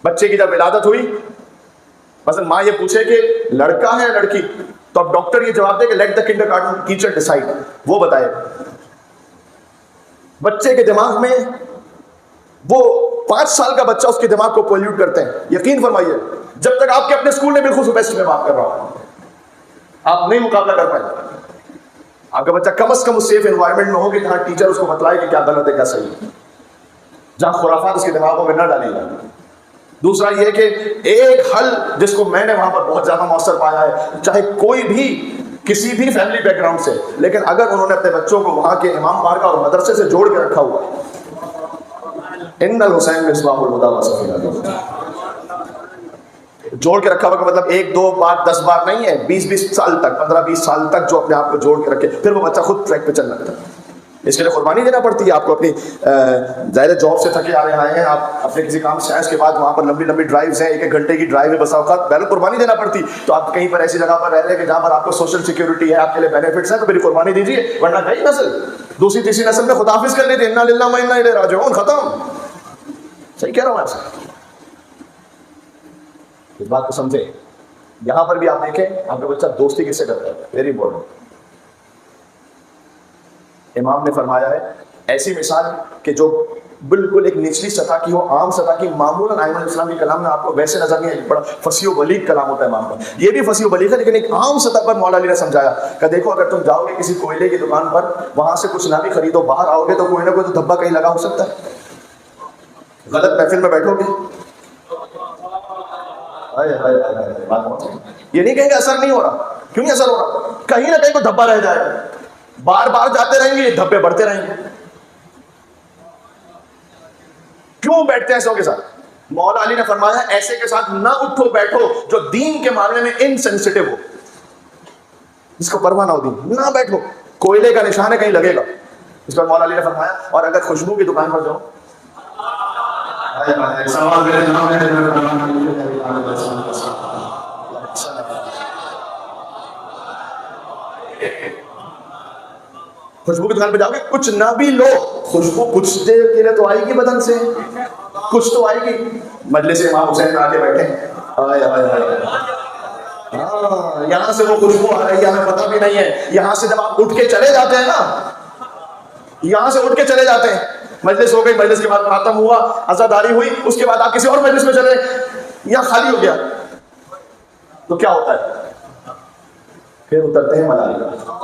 بچے کی جب ولادت ہوئی، مثلا ماں یہ پوچھے کہ لڑکا ہے یا لڑکی، تو اب ڈاکٹر یہ جواب دے کہ let the kindergarten teacher decide, وہ بتائے. بچے کے دماغ میں وہ 5 سال کا بچہ اس کے دماغ کو پولیوٹ کرتے ہیں. یقین فرمائیے جب تک آپ کے اپنے اسکول نے، بالخصوص بیسٹ میں بات کر رہا ہوں، آپ نہیں مقابلہ کر پائیں. آپ کا بچہ کم از کم اس سیف انوائرمنٹ میں ہو کہ جہاں ٹیچر اس کو بتلائے کہ کیا غلط ہے کیا صحیح ہے، جہاں خرافات اس کے دماغوں میں نہ ڈالی جائے. دوسرا یہ کہ ایک حل جس کو میں نے وہاں پر بہت زیادہ مؤثر پایا ہے، چاہے کوئی بھی کسی بھی فیملی بیک گراؤنڈ سے، لیکن اگر انہوں نے اپنے بچوں کو وہاں کے امام بارگاہ اور مدرسے سے جوڑ کے رکھا ہوا، ان الحسین مصباح الہدی و صفی العظیم، جوڑ کے رکھا ہوا کا مطلب 1 2 بار 10 بار نہیں ہے، 20 سال تک، 15-20 سال تک جو اپنے آپ کو جوڑ کے رکھے، پھر وہ بچہ خود ٹریک پہ چلنا لگتا ہے. اس کے لیے قربانی دینا پڑتی ہے آپ کو. اپنی ظاہر جاب سے تھکے آ رہے ہیں آپ، اپنے کسی کام سے آئے، اس کے بعد وہاں پر لمبی لمبی ڈرائیوز ہیں، 1 گھنٹے کی ڈرائیو ہے، بسا اوقات پہلے قربانی دینا پڑتی. تو آپ کہیں پر ایسی جگہ پر رہ رہے ہیں کہ جہاں پر آپ کو سوشل سیکورٹی ہے، آپ کے لیے بینیفٹس ہیں، تو میری قربانی دیجیے. ورنہ کئی نسل دوسری تیسری نسل میں خدا حافظ کر لیتے، انا للہ و انا الیہ راجعون، ختم. صحیح کہہ رہا ہوں آپ سے؟ اس بات کو سمجھیں. یہاں پر بھی آپ دیکھیں آپ کا بچہ دوستی کس سے کرتا ہے، ویری امپورٹنٹ. امام نے فرمایا ہے ایسی مثال کہ جو بالکل ایک نچلی سطح کی ہو، عام سطح کی، معمولاً ائمہ الاسلام کے کلام میں آپ کو ویسے نظر نہیں ہے، بڑا فصیح و بلیغ کلام ہوتا ہے امام کا، یہ بھی فصیح و بلیغ ہے، لیکن ایک عام سطح پر مولا علی نے سمجھایا کہ دیکھو اگر تم جاؤ گے کسی کوئلے کی دکان پر، وہاں سے کچھ نہ بھی خریدو، باہر آؤ گے تو کوئی نہ کوئی تو دھبا کہیں لگا ہو سکتا ہے، غلط محفل میں بیٹھو گے، یہ نہیں کہیں گے اثر نہیں ہو رہا، کیوں نہیں اثر ہو رہا؟ کہیں نہ کہیں کو دھبا رہ جائے گا، بار بار جاتے رہیں گے، یہ دھبے بڑھتے رہیں گے۔ کیوں بیٹھتے ہیں ایسوں کے ساتھ؟ مولا علی نے فرمایا ایسے کے ساتھ نہ اٹھو بیٹھو جو دین کے معاملے میں انسینسٹیو ہو، جس کو پرواہ نہ ہو دین، نہ بیٹھو، کوئلے کا نشان ہے کہیں لگے گا۔ اس پر مولا علی نے فرمایا اور اگر خوشبو کی دکان پر جاؤ، خوشبو کی دکان پہ جاؤ گے، کچھ نہ بھی لو، خوشبو کچھ دیر کے لیے تو آئے گی بدن سے، کچھ تو آئے گی۔ مجلس امام حسین آگے بیٹھے ہیں، ہاں یہاں سے وہ خوشبو آ رہی ہے ہمیں پتہ بھی نہیں ہے، یہاں سے جب آپ اٹھ کے چلے جاتے ہیں نا، یہاں سے اٹھ کے چلے جاتے ہیں، مجلس ہو گئی، مجلس کے بعد ختم ہوا، عزاداری ہوئی، اس کے بعد آپ کسی اور مجلس میں چلے، یہاں خالی ہو گیا، تو کیا ہوتا ہے؟ پھر اترتے ہیں ملائکہ۔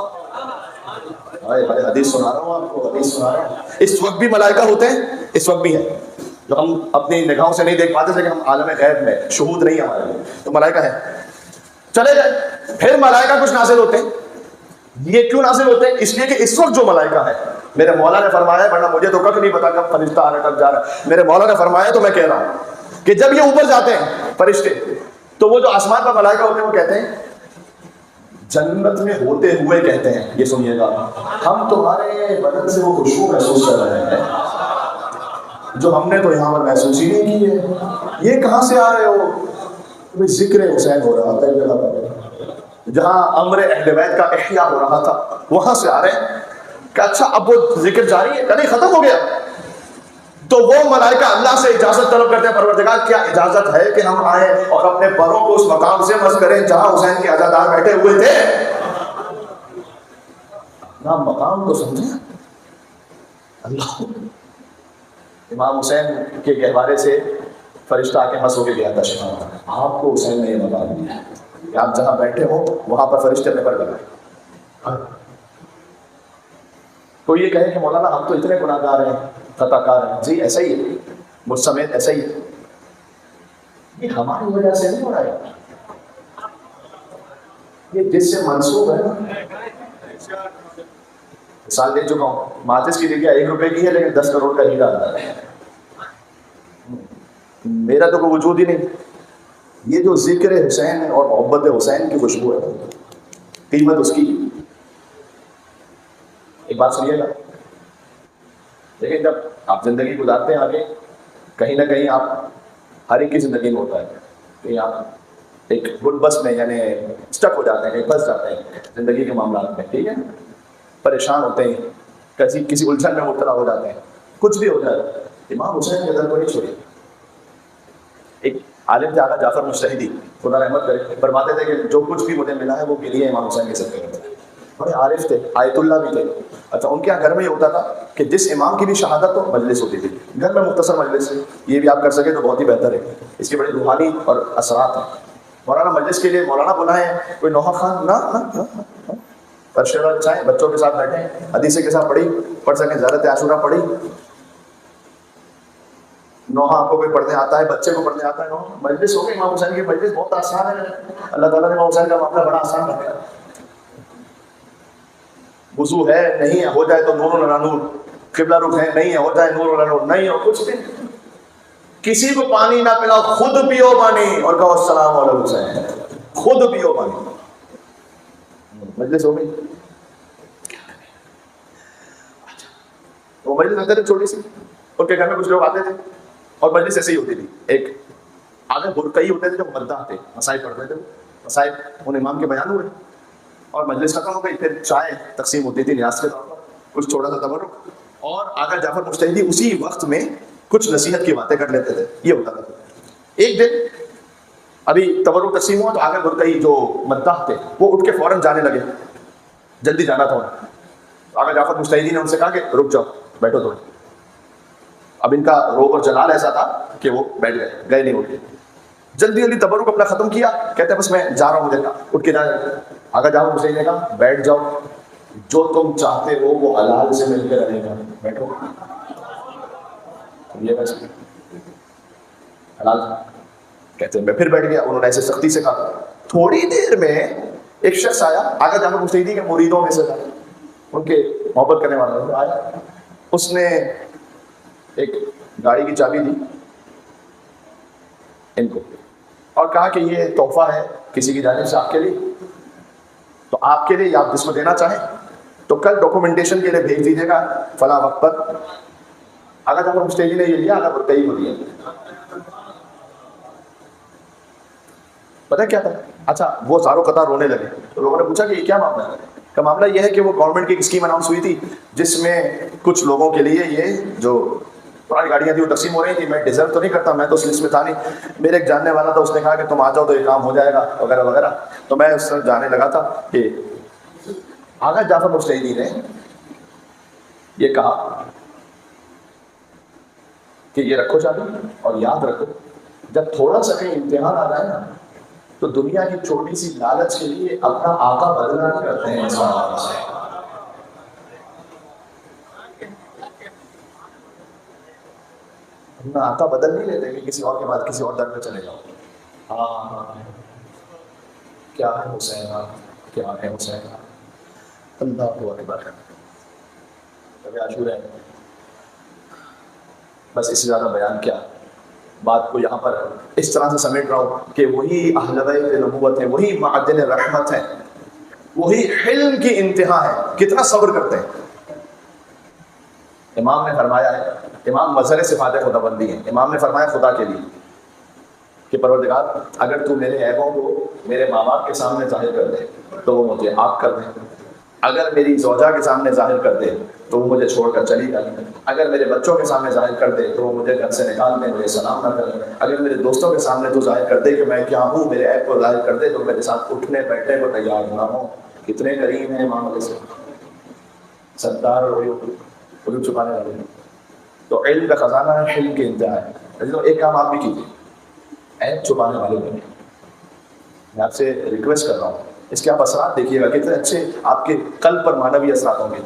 حدیث سنا رہا ہوں آپ کو، حدیث سنا رہا ہوں، اس وقت بھی ملائکہ ہوتے ہیں، اس وقت بھی ہیں، جو ہم اپنی نگاہوں سے نہیں دیکھ پاتے تھے کہ ہم عالم غیب میں، شہود نہیں ہمارے لیے، تو ملائکہ ہیں۔ چلے گئے، پھر ملائکہ کچھ نازل ہوتے ہیں، یہ کیوں نازل ہوتے ہیں؟ اس لیے کہ اس وقت جو ملائکہ ہے، میرے مولا نے فرمایا ہے، ورنہ مجھے تو کچھ نہیں پتا کب فرشتہ آ رہا ہے کب جا رہا ہے، میرے مولا نے فرمایا تو میں کہہ رہا ہوں کہ جب یہ اوپر جاتے ہیں فرشتے، تو وہ جو آسمان پر ملائکہ ہوتے ہیں وہ کہتے ہیں، جنت میں ہوتے ہوئے کہتے ہیں، یہ سنیے گا، ہم تمہارے بدن سے وہ خوشبو محسوس کر رہے ہیں جو ہم نے تو یہاں پر محسوس ہی نہیں کی ہے، یہ کہاں سے آ رہے ہو؟ ذکر حسین ہو رہا تھا جہاں امر اہل بیت کا احیاء ہو رہا تھا، وہاں سے آ رہے ہیں کہ اچھا اب وہ ذکر جاری ہے، نہیں ختم ہو گیا؟ تو وہ ملائکہ اللہ سے اجازت طلب کرتے ہیں، پروردگار کیا اجازت ہے کہ ہم آئیں اور اپنے پروں کو اس مقام سے مس کریں جہاں حسین کے عزادار بیٹھے ہوئے تھے؟ نا مقام تو سمجھیں اللہ۔ امام حسین کے گہوارے سے فرشتہ آ کے ہنس ہو کے گیا تھا، آپ کو حسین نے یہ مقام دیا ہے کہ آپ جہاں بیٹھے ہو وہاں پر فرشتے اپنے پر لگائیں۔ تو یہ کہے کہ مولانا ہم تو اتنے گناہ گار ہیں، خطا کار ہیں، جی ایسا ہی ہے، مجھ سمیت ایسا ہی ہے، یہ ہماری وجہ سے نہیں ہو رہا ہے، یہ جس سے منسوب ہے نا۔ مثال دے چکا ہوں، ماچس کی جگہ 1 روپے کی ہے لیکن 10 کروڑ کا ہیرا آتا ہے، میرا تو کوئی وجود ہی نہیں۔ یہ جو ذکر حسین اور محبت حسین کی خوشبو ہے، قیمت اس کی۔ ایک بات سنیے گا، لیکن جب آپ زندگی گزارتے ہیں آگے، کہیں نہ کہیں آپ، ہر ایک کی زندگی میں ہوتا ہے کہ آپ ایک گڈ بس میں یعنی اسٹک ہو جاتے ہیں، کہیں پھنس جاتے ہیں زندگی کے معاملات میں، ٹھیک ہے، پریشان ہوتے ہیں، کسی الجھن میں مبتلا ہو جاتے ہیں، کچھ بھی ہو جائے، امام حسین کے در کو نہیں چھوڑیے۔ ایک عالم تھے آقا جعفر مجتہدی، خدا رحمت کرے، فرماتے تھے کہ جو کچھ بھی مجھے ملا ہے وہ کے لیے امام حسین کے صدقے میں، بڑے عارف تھے، آیت اللہ بھی تھے۔ اچھا ان کے یہاں گھر میں یہ ہوتا تھا کہ جس امام کی بھی شہادت ہو مجلس ہوتی تھی، گھر میں مختصر مجلس، یہ بھی آپ کر سکے تو بہت ہی بہتر ہے، اس کے بڑے روحانی اور اثرات ہیں۔ مولانا مجلس کے لیے مولانا بلائیں، کوئی نوحہ خان نہ پرشیرہ چاہیں، بچوں کے ساتھ بیٹھیں، حدیث کے ساتھ پڑھ سکیں، زیارت عاشورہ پڑھی، نوحہ آپ کو کوئی پڑھنے آتا ہے، بچے کو پڑھنے آتا ہے، نوحہ مجلس ہو گئی امام حسین کی مجلس، بہت آسان ہے، اللہ تعالیٰ نے امام حسین کا معاملہ بڑا آسان رکھا ہے۔ وضو ہے نہیں ہے، ہو جائے تو نور علی نور، قبلہ رخ ہے نہیں ہے، ہو جائے نور علی نور، نہیں ہو کچھ بھی، کسی کو پانی نہ پلاؤ، خود پیو پانی اور کہو السلام علیکم حسین، خود پیو پانی، مجلس ہو گئی۔ وہ مجلس ہوتے تھے چھوٹی سی، ان کے گھر میں کچھ لوگ آتے تھے اور مجلس ایسے ہی ہوتی تھی، ایک آگے برقعی ہوتے تھے جو مداح تھے، مسائل پڑھتے تھے، مسائل ان امام کے بیان ہوئے اور مجلس ختم ہو گئی، پھر چائے تقسیم ہوتی تھی نیاز کے طور پر، کچھ تھوڑا سا تبرک، اور آقا جعفر مجتہدی اسی وقت میں کچھ نصیحت کی باتیں کر لیتے تھے، یہ ہوتا تھا۔ ایک دن ابھی تبرک تقسیم ہوا تو آگے برقعی جو مداح تھے وہ اٹھ کے فوراً جانے لگے، جلدی جانا تھا انہیں، آقا جعفر مجتہدی نے ان سے کہا کہ رک جاؤ، بیٹھو تھوڑی. اب ان کا روب اور جلال ایسا تھا کہ وہ بیٹھ گئے نہیں اٹھ کے. جلدی جلدی تبرک اپنا ختم کیا، کہتے ہیں بس میں جا رہا ہوں، مجھے اٹھ کے جانا. آقا جعفر مجتہدی نے کہا بیٹھ جاؤ، جو تم چاہتے ہو وہ حلال سے مل کے رہے گا، بیٹھو. یہ بس حلال کہتے ہیں. میں پھر بیٹھ گیا. انہوں نے ایسے سختی سے کہا. تھوڑی دیر میں ایک شخص آیا، آقا جعفر مجتہدی کے مریدوں میں سے تھا، ان کے محبت کرنے والا آیا. اس نے ایک گاڑی کی چابی دی ان کو اور کہا کہ یہ تحفہ ہے کسی کی جانب سے آپ کے لیے، تو آپ کے لیے آپ جس کو دینا چاہیں تو کل ڈاکومنٹیشن کے لیے بھیج دیجیے گا فلاں وقت پر. آقا جعفر مجتہدی نے یہ لیا، آقا برکئی کو دیا. پتہ کیا تھا؟ اچھا وہ زاروں قطار رونے لگے. تو لوگوں نے پوچھا کہ یہ کیا معاملہ ہے؟ کا معاملہ یہ ہے کہ وہ گورنمنٹ کی ایک اسکیم اناؤنس ہوئی تھی جس میں کچھ لوگوں کے لیے یہ جو پرانی گاڑیاں تھیں وہ تقسیم ہو رہی تھی. میں ڈیزرو تو نہیں کرتا، میں تو اس لسٹ میں تھا نہیں. میرے ایک جاننے والا تھا، اس نے کہا کہ تم آ جاؤ تو یہ کام ہو جائے گا وغیرہ وغیرہ. تو میں اس سے جانے لگا تھا کہ آقا جعفر مجتہدی نے یہ کہا کہ یہ رکھو چابی اور یاد رکھو جب تھوڑا سا کہیں امتحان آ جائے نا تو دنیا کی چھوٹی سی لالچ کے لیے اپنا آقا بدلنا نہیں کرتے ہیں انسان. اپنا آقا بدل نہیں لیتے کہ کسی اور کے بعد کسی اور در میں چلے جاؤ. ہاں کیا ہے حسین، کیا ہے حسین، اللہ اکبر. کبھی عاشور ہے. بس اس سے زیادہ بیان کیا، بات کو یہاں پر اس طرح سے سمیٹ رہا ہوں کہ وہی اہل بیت نبوت ہے، وہی معدن رحمت ہے، وہی حلم کی انتہا ہے. کتنا صبر کرتے ہیں. امام نے فرمایا ہے، امام مظہر صفات خدا بندی ہیں، امام نے فرمایا خدا کے لیے کہ پروردگار اگر تو میرے عیبوں کو میرے ماں باپ کے سامنے ظاہر کر دے تو وہ مجھے عاق کر دیں، اگر میری زوجہ کے سامنے ظاہر کر دے تو وہ مجھے چھوڑ کر چلی جائے، اگر میرے بچوں کے سامنے ظاہر کر دے تو وہ مجھے گھر سے نکال دیں، مجھے سلام نہ کریں، اگر میرے دوستوں کے سامنے تو ظاہر کر دے کہ میں کیا ہوں، میرے عیب کو ظاہر کر دے تو میرے ساتھ اٹھنے بیٹھنے کو تیار نہ ہوں. کتنے کریم ہیں امام علیہ السلام، ستار اور عیوب چھپانے والے ہیں. تو علم کا خزانہ ہے، علم کی انتہا ہے. ایک کام آپ بھی کیجیے، عیب چھپانے والے بنے. میں آپ سے ریکویسٹ کر رہا ہوں، اس کے آپ اثرات دیکھیے گا کتنے اچھے آپ کے قلب پر معنوی اثرات ہوں گے.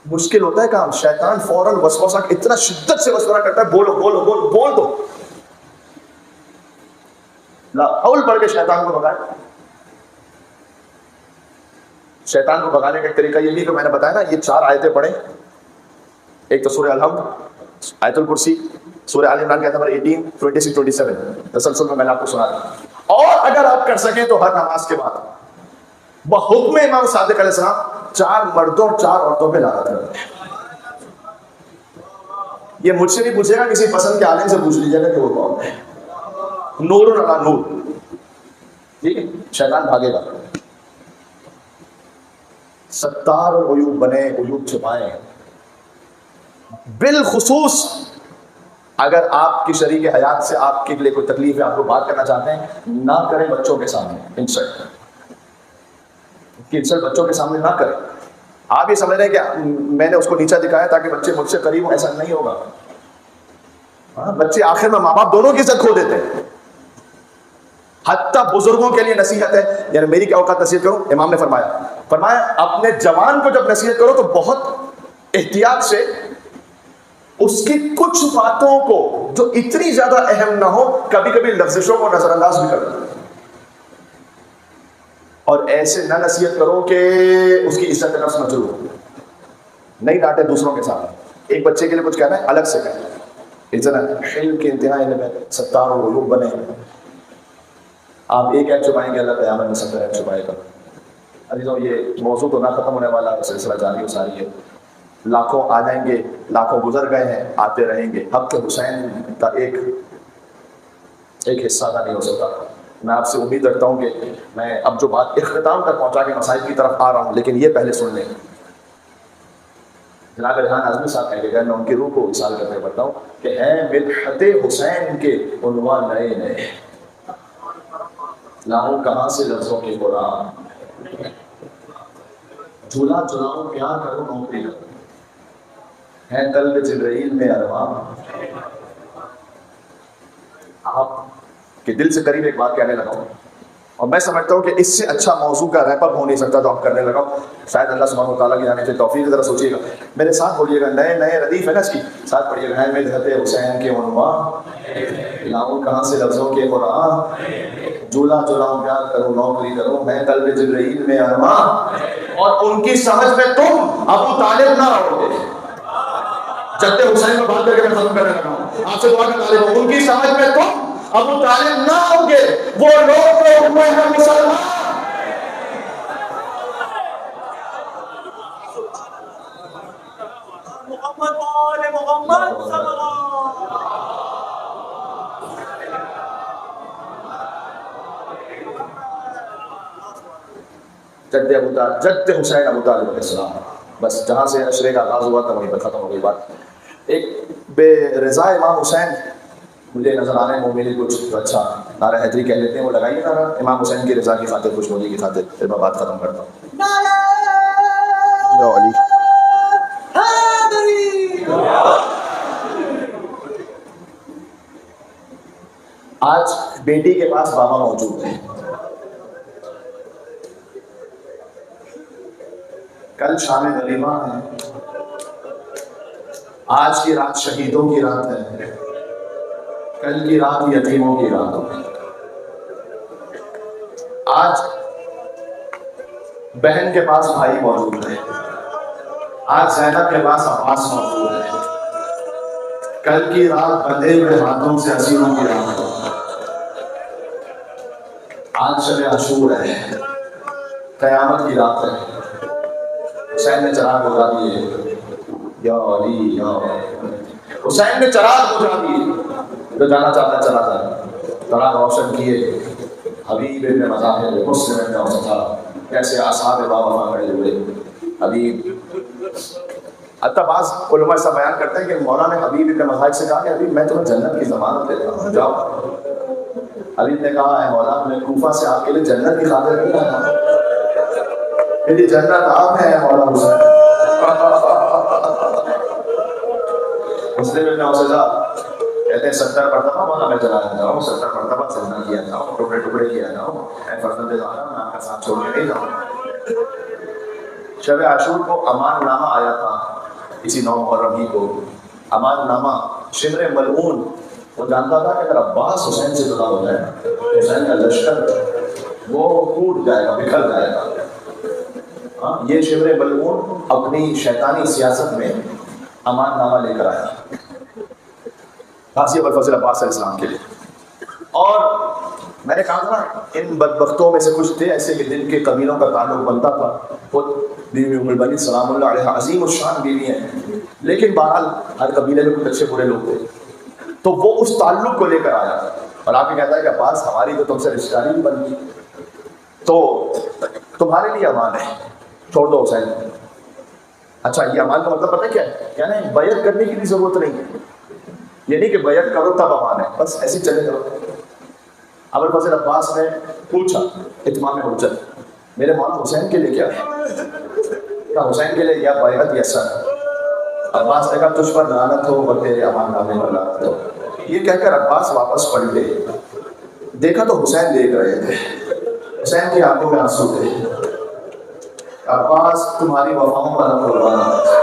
مشکل ہوتا ہے کام، شیطان فوراً وسوسہ اتنا شدت سے وسوسہ کرتا ہے، بولو بولو بولو بول دو. لا حول پڑھ کے شیطان کو بھگائے. شیطان کو بھگانے کا ایک طریقہ یہ بھی کہ میں نے بتایا نا، یہ 4 آیتیں پڑھیں. ایک تو سورہ الحمد، آیت الکرسی، سورہ آل عمران کے آیت نمبر 18، 26، 27 تسلسل میں نے آپ کو سنا دیا. اور اگر آپ کر سکیں تو ہر نماز کے بعد بحکم امام صادق علیہ السلام 4 مردوں اور 4 عورتوں پہ لعنت کرتے ہیں. یہ مجھ سے نہیں پوچھے گا، کسی پسند کے عالم سے پوچھ لیجیے گا کہ وہ کون ہے. نور علی نور. ٹھیک ہے، شیطان بھاگے گا. ستار اور عیوب بنے، عیوب چھپائیں. بالخصوص اگر آپ کی شریک حیات سے آپ کے لیے کوئی تکلیف ہے، آپ کو بات کرنا چاہتے ہیں، نہ کریں بچوں کے سامنے انسلٹ. انسلٹ بچوں کے سامنے نہ کریں. آپ یہ سمجھ رہے ہیں کہ میں نے اس کو نیچا دکھایا تاکہ بچے مجھ سے قریب ہوں، ایسا نہیں ہوگا. بچے آخر میں ماں باپ دونوں کی عزت کھو دیتے ہیں. حتیٰ بزرگوں کے لیے نصیحت ہے، یعنی میری کیا اوقات نصیحت کروں. امام نے فرمایا اپنے جوان کو جب نصیحت کرو تو بہت احتیاط سے اس کی کچھ باتوں کو جو اتنی زیادہ اہم نہ ہو، کبھی کبھی لفظشوں کو نظر انداز بھی کر دو. اور ایسے نہ نصیحت کرو کہ اس کی عزت نفس مجروح ہو. نہیں ڈانٹے دوسروں کے سامنے. ایک بچے کے لیے کچھ کہنا ہے الگ سے کہنا. علم کی انتہائی میں ستار و عیوب بنے. آپ ایک ایپ چھپائیں گے، اللہ قیامت میں 70 ایپ چھپائے گا. عزیزوں یہ موضوع تو نہ ختم ہونے والا، سلسلہ جاری و ساری ہے. لاکھوں آ جائیں گے، لاکھوں گزر گئے ہیں، آتے رہیں گے. حق حسین کا ایک حصہ تھا نہیں ہو سکتا. میں آپ سے امید رکھتا ہوں کہ میں اب جو بات اختتام تک پہنچا کے مسائل کی طرف آ رہا ہوں، لیکن یہ پہلے سن لیں. جناب ریحان اعظمی صاحب کہہ کے گئے، میں ان کی روح کو اصال کرتے بڑھتا ہوں کہ ہیں مدحت حسین کے عنوان نئے نئے، لاؤں کہاں سے لفظوں کے قرآن. جھولا جھلاؤ پیار کرو نوکری کرو، ہے قلب جبرائیل میں ارمان۔ آپ کے دل سے قریب ایک بات کہنے لگا ہوں، اور میں سمجھتا ہوں کہ اس سے اچھا موضوع کا ریپ اپ ہو نہیں سکتا، تو آپ کرنے لگا ہوں۔ شاید اللہ سبحانہ وتعالیٰ کی جانب سے توفیق، ذرا سوچیے گا، میرے ساتھ بولیے گا، نئے نئے ردیف ہے نا اس کی، ساتھ پڑھیے گا، ہے مدحت حسین کے عنوان، لاؤں کہاں سے لفظوں کے قرآن، جھولا جھلاؤں پیار کرو نوکری کرو، ہے قلب جبرائیل میں ارمان، اور ان کی سمجھ میں تم ابو طالب نہ رہو گے۔ جد حسین میں بات کر کے میں ختم کرنے لگا ہوں، آپ سے دعا کا طالب ہوں، ان کی سمجھ میں تم ابو طالب نہ ہوں گے، وہ لوگ جو ہوئے ہیں مسلمان۔ محمد آل محمد صلی اللہ۔ جد حسین ابو طالب علیہ السلام، بس جہاں سے عشرے کا آغاز ہوا تھا وہیں پر ختم ہو گئی بات۔ ایک بے رضا امام حسین مجھے نظر آنے میں میری کچھ اچھا نعرہ حیدری کہہ لیتے ہیں، وہ لگائیے نعرہ امام حسین کی رضا کی خاطر، خوش ہونے کی خاطر، پھر میں بات ختم کرتا ہوں۔ یا علی آج بیٹی کے پاس بابا موجود ہے، کل شام ولیمہ ہے، آج کی رات شہیدوں کی رات ہے، کل کی رات یتیموں کی رات ہے۔ آج بہن کے پاس بھائی موجود ہے، آج زینب کے پاس عباس موجود ہے، کل کی رات بندھے ہوئے ہاتھوں سے اسیروں کی رات ہے۔ آج شب عاشور ہے، قیامت کی رات ہے، حسین نے چراغ بجھا دیے، یا علی یا حسین نے چراغ بجھا دیے، جو جانا چاہتا ہے چلا جائے، چراغ روشن کیے، حبیب ابن مظاہر مسلم ابن اوسطا، کیسے اصحاب بابا کھڑے ہوئے، حبیب۔ حتیٰ بعض علماء ایسا بیان کرتے ہیں کہ مولا نے حبیب ابن مظاہر سے کہا کہ حبیب میں تمہیں جنت کی ضمانت دیتا ہوں، جاؤ۔ حبیب نے کہا، اے مولا میں کوفہ سے آپ کے لیے جنت کی خاطر نہیں آیا، میری جنت آپ ہے مولا حسین۔ مسلم ابن اوسطا کہتے ہیں 70 مرتبہ مولا میں جلایا جاؤں، 70 مرتبہ سجدہ کیا جاؤں، ٹکڑے ٹکڑے کیا جاؤں، اے فرزند زہرا میں آپ کا ساتھ چھوڑ کے نہیں جاؤں۔ شب عاشور کو امان نامہ آیا تھا، اسی 9 محرم کو امان نامہ شمر ملعون، وہ جانتا تھا کہ اگر عباس حسین سے جدا ہو جائے، حسین کا لشکر وہ ٹوٹ جائے گا، بکھر جائے گا۔ ہاں، یہ شمر ملعون اپنی شیطانی سیاست میں امان نامہ لے کر آیا غازی ابو الفضل عباس علیہ السلام کے لیے۔ اور میں نے کہا تھا ان بدبختوں میں سے کچھ تھے ایسے کہ جن کے قبیلوں کا تعلق بنتا تھا، خود بیوی ام البنین سلام اللہ علیہ عظیم الشان بیوی ہیں، لیکن بہرحال ہر قبیلے میں کچھ اچھے برے لوگ تھے، تو وہ اس تعلق کو لے کر آیا اور آپ کو کہتا ہے کہ عباس ہماری تو تم سے رشتہ داری بھی بن گئی، تو تمہارے لیے امان ہے، چھوڑ دو حسین۔ اچھا، یہ امان کا مطلب پتہ کیا ہے؟ کیا نہیں، بیعت کرنے کی بھی ضرورت نہیں ہے، یہ نہیں کہ بیعت کرو تب امان ہے، بس ایسے چلے جاؤ۔ ابو الفضل عباس نے پوچھا اتمام حجت، میرے مولا حسین کے لیے کیا ہے؟ کیا حسین کے لیے یا بیعت یا سر؟ عباس نے کہا تجھ پر لعنت ہو اور تیرے امان نامے پر لعنت ہو۔ یہ کہہ کر عباس واپس پلٹے، دیکھا تو حسین دیکھ رہے تھے، حسین کی آنکھوں میں آنسو تھے۔ عباس تمہاری وفاؤں پر ہم قربان ہیں۔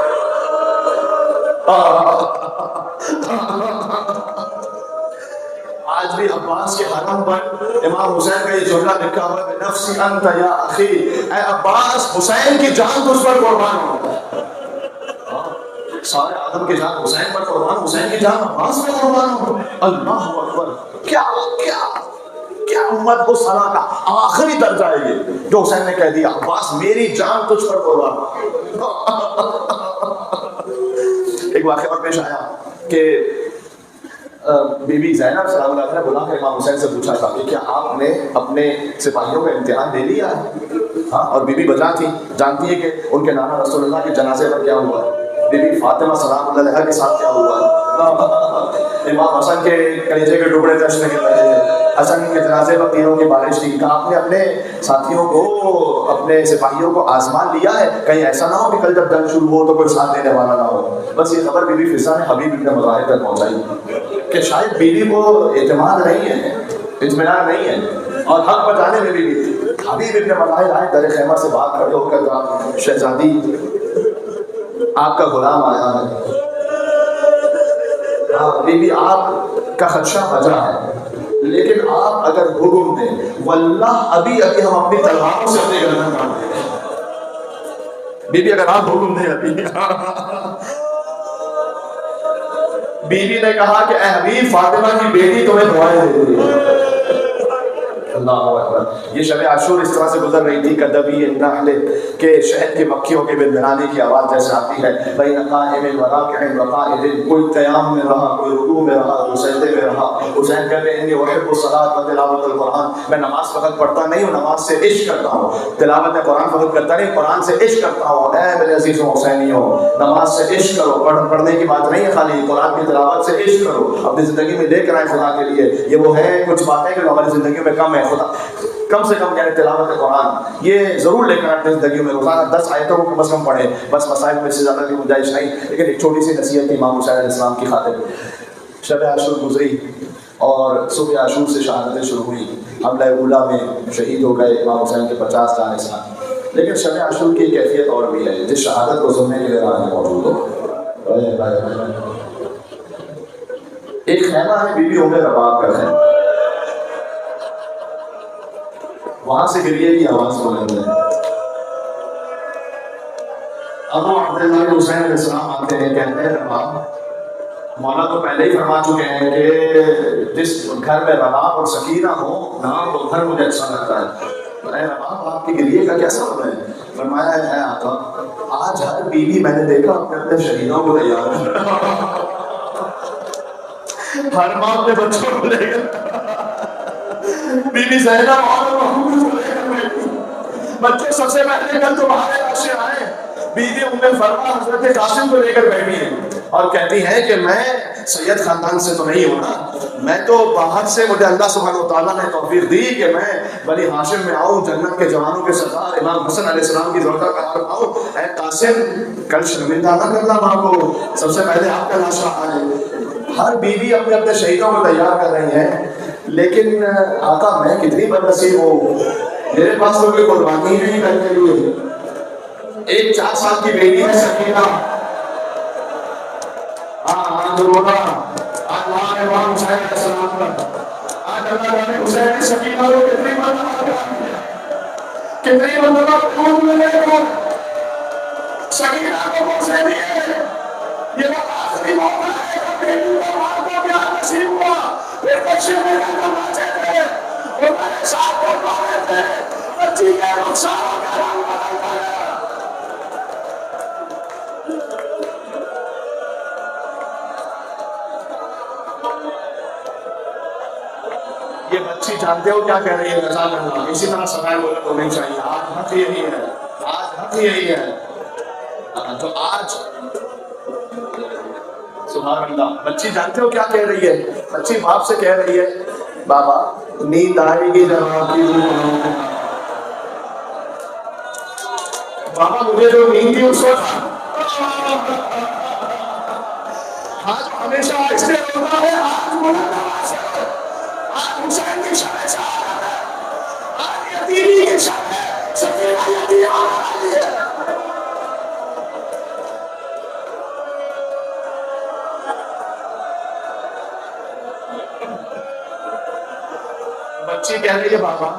آج بھی عباس کے حرم پر امام حسین کا یہ جملہ لکھا ہوا ہے، نفسی انت یا اخی، اے عباس حسین کی جان تجھ پر قربان ہو۔ سارے آدم کی جان حسین پر قربان، حسین کی جان عباس پر قربان ہو۔ اللہ اکبر، کیا کیا کیا امت کو صلاح کا آخری درجہ ہے یہ جو حسین نے کہہ دیا، عباس میری جان تجھ پر قربان۔ ایک واقعہ اور پیش آیا کہ بی بی زینب سلام اللہ علیہ نے بلا کر امام حسین سے پوچھا تھا کہ کیا آپ نے اپنے سپاہیوں کا امتحان دے لیا ہے؟ ہاں، اور بی بی بجا تھی، جانتی ہے کہ ان کے نانا رسول اللہ کے جنازے پر کیا ہوا، بی بی فاطمہ سلام اللہ علیہ کے ساتھ کیا ہوا، امام حسن کے کلیجے کے ٹکڑے تشنے کے رہے ہیں، حسن کے جنازے پر تیروں کی بارش تھی. کہا آپ نے اپنے ساتھیوں کو, اپنے سپاہیوں کو آزمان لیا ہے, کہیں ایسا نہ ہو کہ کل جب جنگ شروع ہو تو کوئی ساتھ دینے والا نہ ہو. بس یہ خبر بی بی فضا نے حبیب ابن مظاہر تک پہنچائی کہ شاید بیوی کو اعتماد نہیں ہے, اطمینان نہیں ہے, اور حق بتانے میں بھی حبیب ابن مظاہر آئے, در خیمہ سے باہر کھڑے ہو کر کہا شہزادی آپ کا غلام آیا ہے. بی بی آپ کا خدشہ بجا ہے, لیکن آپ اگر حکم دیں واللہ ابھی ہم اپنی تلواروں سے اپنے گردن کاٹ دیں گے. بی بی اگر آپ حکم دیں ابھی. بیوی نے کہا کہ اے حبیب فاطمہ کی بیٹی تمہیں دعائیں دے رہی ہے. اللہ اکبر. یہ شب عاشور اس طرح سے گزر رہی تھی کدبی النحل کہ شہد کے مکھیوں کے بنبھرانے کی آواز جیسے آتی ہے. بین قائم و راکع و قائد, کوئی قیام میں رہا, کوئی رکوع میں رہا, کوئی سجدے میں رہا. حسین کہتے ہیں انی احب الصلاۃ و تلاوت القرآن, میں نماز فقط پڑھتا نہیں ہوں, نماز سے عشق کرتا ہوں. تلاوت قرآن فقط کرتا نہیں, قرآن سے عشق کرتا ہوں. اے میرے عزیزوں حسینیوں, نماز سے عشق کرو. پڑھنے کی بات نہیں ہے خالی, قرآن کی تلاوت سے عشق کرو, اپنی زندگی میں لے کر آئے خدا کے لیے. یہ وہ ہے کچھ باتیں کہ ہماری زندگی میں کم ہے, خدا کم سے کم یعنی تلاوت قرآن یہ ضرور لے کر اپنی زندگی میں روزانہ 10 آیتوں کو کم از کم پڑھیں. بس مسائل میں سے زیادہ کی گنجائش نہیں, لیکن ایک چھوٹی سی نصیحت تھی امام حسین علیہ السلام کی خاطر. شب عاشور گزری اور صبح عاشور سے شہادتیں شروع ہوئی. حملہ اولا میں شہید ہو گئے امام حسین کے 50 جانے ساتھ. لیکن شب عاشور کی کیفیت اور بھی ہے جس شہادت کو سننے کے لیے راہ موجود ہو. ایک خیمہ ہے بی بی ام رباب کا خیمہ, وہاں سے گریے کی آواز بلند ہے. ابو عبداللہ حسین علیہ السلام آتے ہیں, کہتے ہیں رباب, مولا تو پہلے ہی فرما چکے ہیں کہ جس گھر میں رباب اور سکینہ ہو نا وہ گھر مجھے اچھا لگتا ہے. اے رباب آپ کی گریے کا کیا سبب ہے؟ فرمایا ہے آقا آج ہر بیوی میں نے دیکھا اپنے شہیدوں کو تیار ہر ماں اپنے بچوں کو لے کر بی بی زینب اور محمود کو لے کر بیٹھی. بچے سب سے پہلے کل تمہارے راشے آئے. بیوی ام فرما حضرت قاسم کو لے کر بیٹھی ہیں اور کہتی ہیں کہ میں سید خاندان سے تو نہیں ہوں نا, میں تو باہر سے, مجھے اللہ سبحانہ و تعالیٰ نے توفیق دی کہ میں بنی ہاشم میں آؤں, جنت کے جوانوں کے سردار امام حسن علیہ السلام کی زوجہ کا نام آؤں. اے قاسم کل شرمندہ نہ کرنا ماں کو, سب سے پہلے آپ کا لاشا آئے. ہر بیوی اپنے اپنے شہیدوں کو تیار کر رہی ہیں, لیکن آقا میں کتنی بدنصیب ہوں, میرے پاس تو کوئی قربانی نہیں کرنے کے لیے. ایک 4 سال کی بیٹی ہے سکینہ, آج رونا اللہ نے امام حسین علیہ السلام پر, آج اللہ نے حسین کی سکینہ کو کتنی مرتبہ خون میں لے کر سکینہ کو پہنچے دیے. یہ وہ آخری موقع ہے کہ بیٹی کا ماں کو کیا نصیب ہوا, پھر بچے میرے نمازے تھے, وہ میرے ساتھ کو پانے تھے, بچی کے رخساروں کا رنگ بدلتا ہے. یہ بچی جانتے ہو کیا کہہ رہی ہے؟ رضا اللہ اسی طرح سمائے بولے تو نہیں چاہیے. آج حق یہی ہے, آج حق یہی ہے. تو آج سبحان اللہ, بچی جانتے ہو کیا کہہ رہی ہے؟ بچی باپ سے کہہ رہی ہے بابا نیند آئے گی جب آپ کی بابا مجھے جو نیند تھی اس وقت آج ہمیشہ ایسے ہوتا ہے. آج حسین کی شب شہادت ہے, آج یتیمی کی شب ہے, سکینہ یتیم آ رہی ہے. بچی کہہ رہی ہے بابا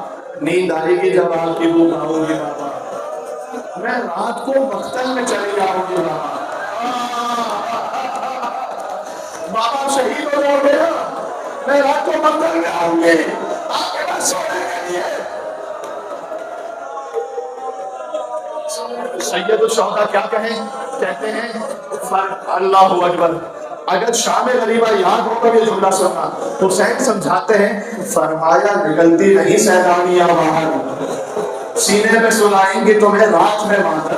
نیند آئے گی جب آپ کی بھوک آؤں گی بابا, میں رات کو مقتل میں چلی جاؤں گی بابا. بابا شہید ہو جاؤ گے, میں رات کو مقتل میں آؤں گی آپ کے پاس سونے کے لیے. سید الشہداء کیا کہتے ہیں اللہ اکبر. اگر شام غریبہ یاد ہو کر یہ جملہ سنا, حسین سمجھاتے ہیں فرمایا نکلتی نہیں سیدانیاں باہر, سینے میں سلائیں گے تمہیں رات میں مادر.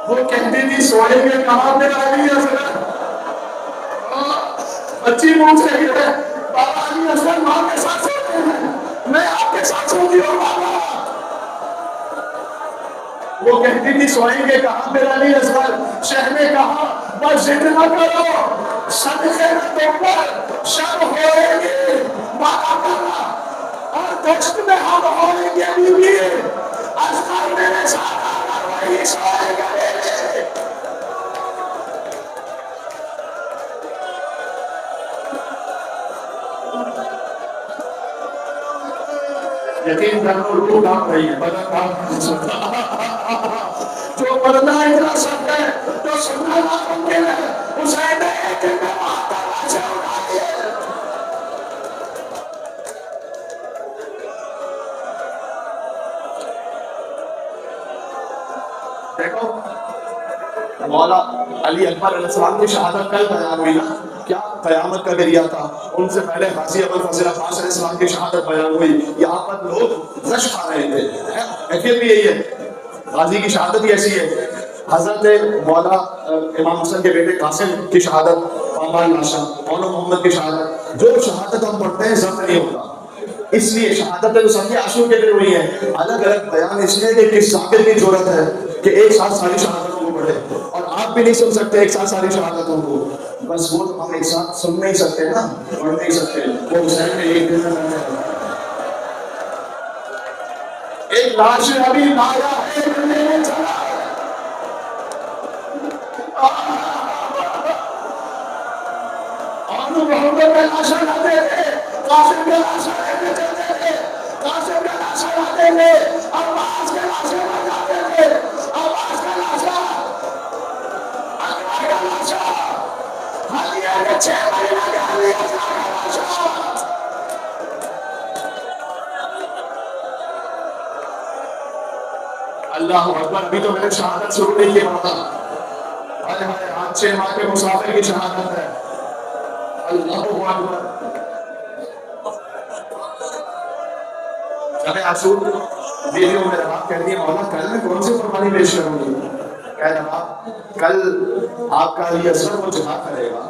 وہ کہتی تھی سوئیں گے کہاں پہ آئی ہے. بچی پوچھ رہی ہے بابا علی اصغر ماں کے ساتھ سوتے ہیں میرے ساتھ سوتی ہو بابا. وہ کہتی تھی سوئیں گے کہاں میرا علی اصغر. شیخ نے کہا بس ضد نہ کرو, صدقے میں تم پر شب ہوئے گی مالا اور دشت میں ہم ہوئیں گے بیوی. اصغر میرے ساتھ آنا وہی سوئے گا. یقین کرو روح کام رہی ہے, بدن کام جو پڑھنا اتنا سب ہے تو سننا ناممکن ہے. حسین نے ایک دن میں ماتا سے اٹھا دیے. دیکھو مولا علی اکبر علیہ السلام کی شہادت کل بیان ہوئی نا, کیا قیامت کا ذریعہ تھا. ان سے پہلے غازی ابو الفضل عباس علیہ السلام کی شہادت بیان ہوئی. یہاں پر لوگ رش کھا رہے تھے. ایکچوئل بھی یہی ہے, غازی کی شہادت ہی ایسی ہے. حضرت مولا امام حسن کے بیٹے قاسم کی شہادت, پامبان لاشا, مولا محمد کی شہادت, جو شہادت ہم پڑھتے ہیں ضبط نہیں ہوتا. اس لیے شہادت جو سب عاشور کے دن ہوئی ہے الگ الگ بیان اس لیے کہ کس ذاکر کی ضرورت ہے کہ ایک ساتھ ساری شہادتوں کو پڑھے. اور آپ بھی نہیں سن سکتے ایک ساتھ ساری شہادتوں کو, بس وہ تو ہم ایک ساتھ سن نہیں سکتے نا, پڑھ نہیں سکتے. وہ حسین میں ایک دن میں ایک لاش ابھی لایا ہے لینے چلا ہے. اور محمد میں لاشا لاتے تھے, قاسم کے لاشا لینے چلتے تھے, قاسم کے لاشا لاتے تھے, عباس کے لاشا بجاتے تھے, عباس کا لاشا, اکبر کا لاشا, حلیہ کے 6 مہینہ کے حلیہ کا لاشا. اللہ اکبر. ابھی تو میں نے شہادت شروع نہیں کی بابا. ہائے ہائے, آج 6 ماہ کے مسافر کی شہادت ہے. اللہ اکبر. جب عاشور بیویوں میں رباب کہتی ہے مولا کل میں کون سی قربانی پیش کروں گی. کہہ رباب کل آپ کا علی اصغر وہ جہاد کرے گا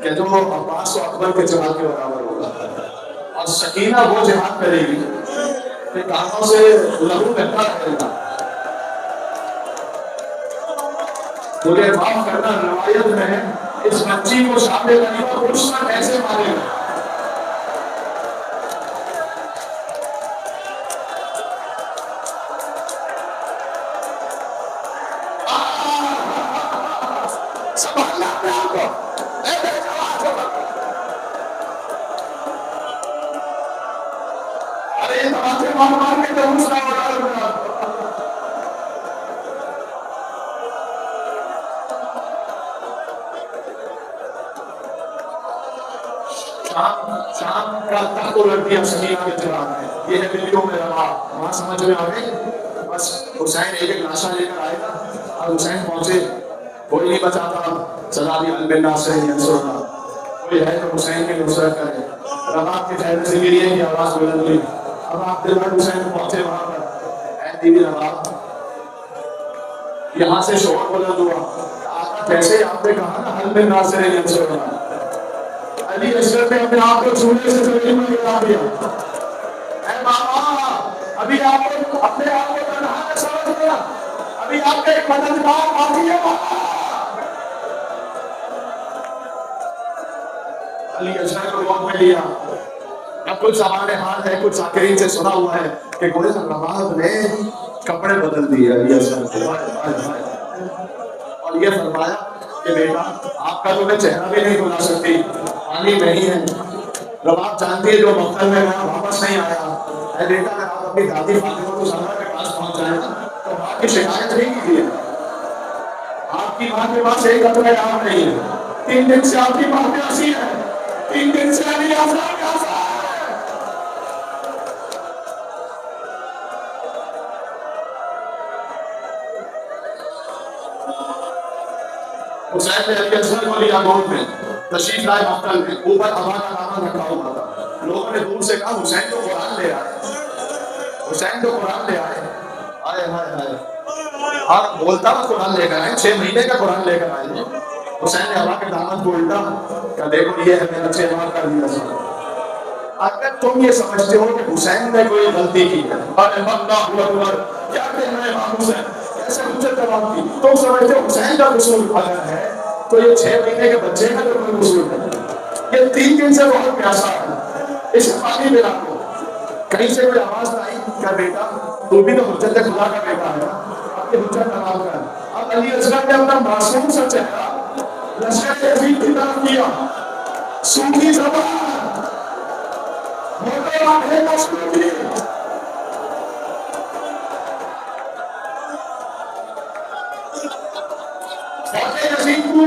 کہ جو عباس و اکبر کے جہاد کے برابر ہوگا, اور سکینہ وہ جہاد کرے گی کہ کانوں سے لہو بہتا رہے گا. مجھے معاف کرنا, روایت میں اس بچی کو شامل غنیمت پوچھنا کیسے مارے گا. سنبھالنا اپنے آپ کو. اے میرے جوان, ارے یہ تماچے مار مار کے تو دوسرا بڑا رہا. شام کا تک کو لڑکیاں سکینہ کے چراغ ہے. یہ ہے بیویوں میں روا. وہاں سمجھ میں آئے بس حسین ایک ایک لاشا لے کر آئے گا اور حسین پہنچے, کوئی نہیں بچاتا. صدا بھی البن ناصر ینصرنا, کوئی ہے تو حسین کی نصرت کرے. رباب کے چہرے سے گریے کی آواز بلند ہوئی. اب آپ دلبر حسین پہنچے وہاں پر. اے بیوی رباب, یہاں سے شور بلند ہوا. آقا کیسے آپ نے کہا نا البن ناصر ینصرنا, علی اصغر نے اپنے آپ کو چولہے سے زمین میں گرا دیا. اے بابا, ابھی آپ کو اپنے آپ کو تنہا نہ سمجھ لیا, ابھی آپ کا ایک مددگار باقی ہے بابا. علی اصغر کو گود میں لیا. اب کچھ زبان حال ہے, کچھ ذاکرین سے سنا ہوا ہے کہ گویا رباب نے کپڑے بدل دیے علی اصغر کو, اور یہ فرمایا کہ بیٹا آپ کا تو میں چہرہ بھی نہیں بلا سکتی, پانی نہیں ہے. رباب جانتی ہے جو مقتل میں گیا واپس نہیں آیا. اے بیٹا اگر آپ اپنی دادی فاطمہ کو زہرا کے پاس پہنچ جائیں تو ماں کی شکایت نہیں کیجیے. آپ کی ماں کے پاس ایک قطرہ آب نہیں ہے. 3 دن سے آپ کی ماں پیاسی ہے. 3 دن سے علی اصغر پیاسا ہے. حسین نے علی اصغر کو لیا گود میں, تشریف لائے مقتل میں. اوپر ابا کا نامہ رکھا ہوا تھا. لوگوں نے دور سے کہا حسین تو قرآن لے آئے, حسین تو قرآن لے آئے. آئے ہائے ہائے, آپ بولتا ہوں قرآن لے کر آئے, 6 مہینے کا قرآن لے کر آئے. حسین نے ابا کے دامن کو الٹا کہ دیکھو یہ ہے میرا 6 ماہ کا علی اصغر. اگر تم یہ سمجھتے ہو کہ حسین نے کوئی غلطی کی ہے، اللہ اکبر، کیا کہنا ہے امام حسین، کیسے حجت تمام کی، تم سمجھتے ہو حسین کا قصور اگر ہے تو یہ 6 مہینے کے بچے کا تو کوئی قصور نہیں، یہ 3 دن سے بہت پیاسا ہے، اس کو پانی پلا دو۔ کہیں سے کوئی آواز نہ آئی کہ بیٹا تو بھی تو حجت خدا کا بیٹا ہے، آپ کی حجت تمام کر۔ اب علی اصغر نے اپنا معصوم سا چہرہ لشکر عظیم کی طرف کیا، صوفی زبان موٹے واقعے کا صوفی، فوجیں عظیم کو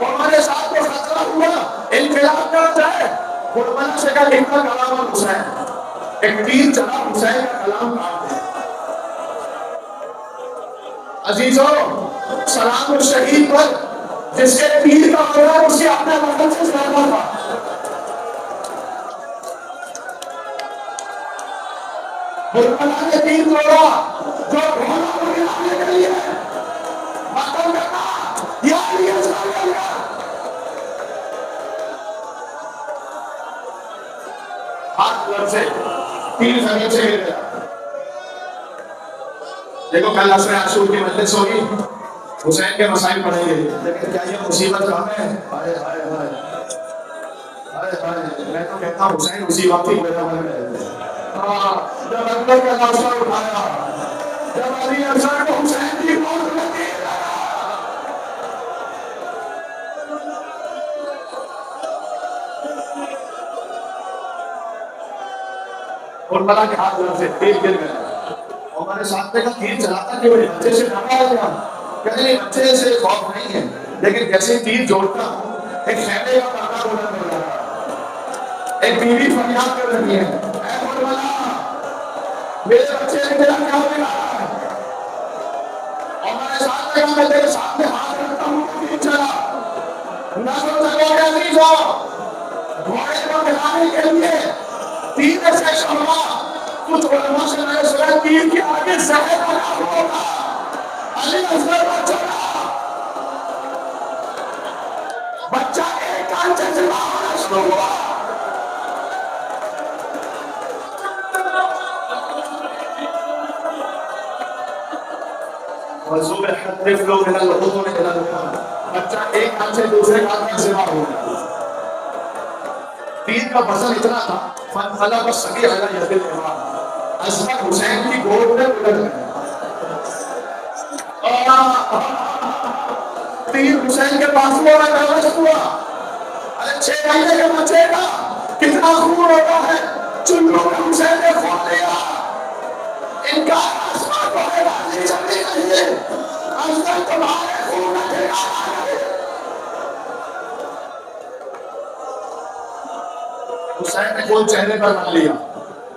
ہمارے ساتھ کو خطرہ ہوا انقلاب کا جائے، قربانہ سے کا لکھا کلام حسین، ایک تیر چلا حسین کا کلام کاٹ دے۔ عزیزوں سلام الشہید پر جس کے تیر کا قرار اسی اپنے وطن سے زیادہ تھا، قربانہ نے تیر توڑا جو بھولا کو گرانے کے لیے مقام کرنا یا علی اصغر کا ہاتھ لڑ سے تیر زمین سے گر گیا۔ دیکھو کل عصر عاشور کی مجلس ہوگی، حسین کے مسائل پڑھیں گے، لیکن کیا یہ مصیبت کم ہے؟ ہائے ہائے ہائے ہائے ہائے، میں تو کہتا ہوں حسین اسی وقت ہی پیدا ہونے میں، جب اکبر کا لاشا اٹھایا، جب علی اصغر کو حسین کی موت لگی، اور بلا کے ہاتھ لڑ سے تیر گر گیا۔ ہمارے ساتھ میں کا تیر چلاتا کہ وہ بچے سے ڈرا ہے کیا؟ کہتے ہیں بچے سے خوف نہیں ہے، لیکن جیسے تیر جوڑتا ایک خیمے کا پردہ بلند ہو جاتا، ایک بیوی فریاد کر رہی ہے، اے قربلا میرے بچے نے میرا کیا بگاڑا ہے؟ ہمارے ساتھ میں تیرے سامنے ہاتھ رکھتا ہوں تو تیر چلا، نہ سو سکو گے عزیزو، گھوڑے کو دکھانے کے لیے تیر سے شمع، کچھ علماء سے میں نے سنا تیر کے آگے زہر لگا ہوگا، علی اصغر پر چلا، بچہ ایک کان سے چلا ہونا شروع ہوا۔ وَزُبِحَ الطِّفْلُ مِنَ الْحُضُنِ إِلَى الْحُضُنِ، بچہ ایک کان سے دوسرے کان تک سوا ہوگا۔ تیر کا وزن اتنا تھا، فَانْقَلَبَ الصَّبِيُّ عَلَىٰ يَدِ الْإِمَامِ، اصغر حسین کی گود میں الٹ گیا۔ تیر حسین کے پاس میں نوش ہوا، ارے 6 مہینے کے بچے کا کتنا خون ہوتا ہے، چنگوں میں حسین نے خون لیا، ان کا آسمان کو ہے بازی چلتی نہیں ہے، اصغر تمہارے خون میں ٹھکانا ہے۔ حسین نے کون چہرے پر رکھ لیا،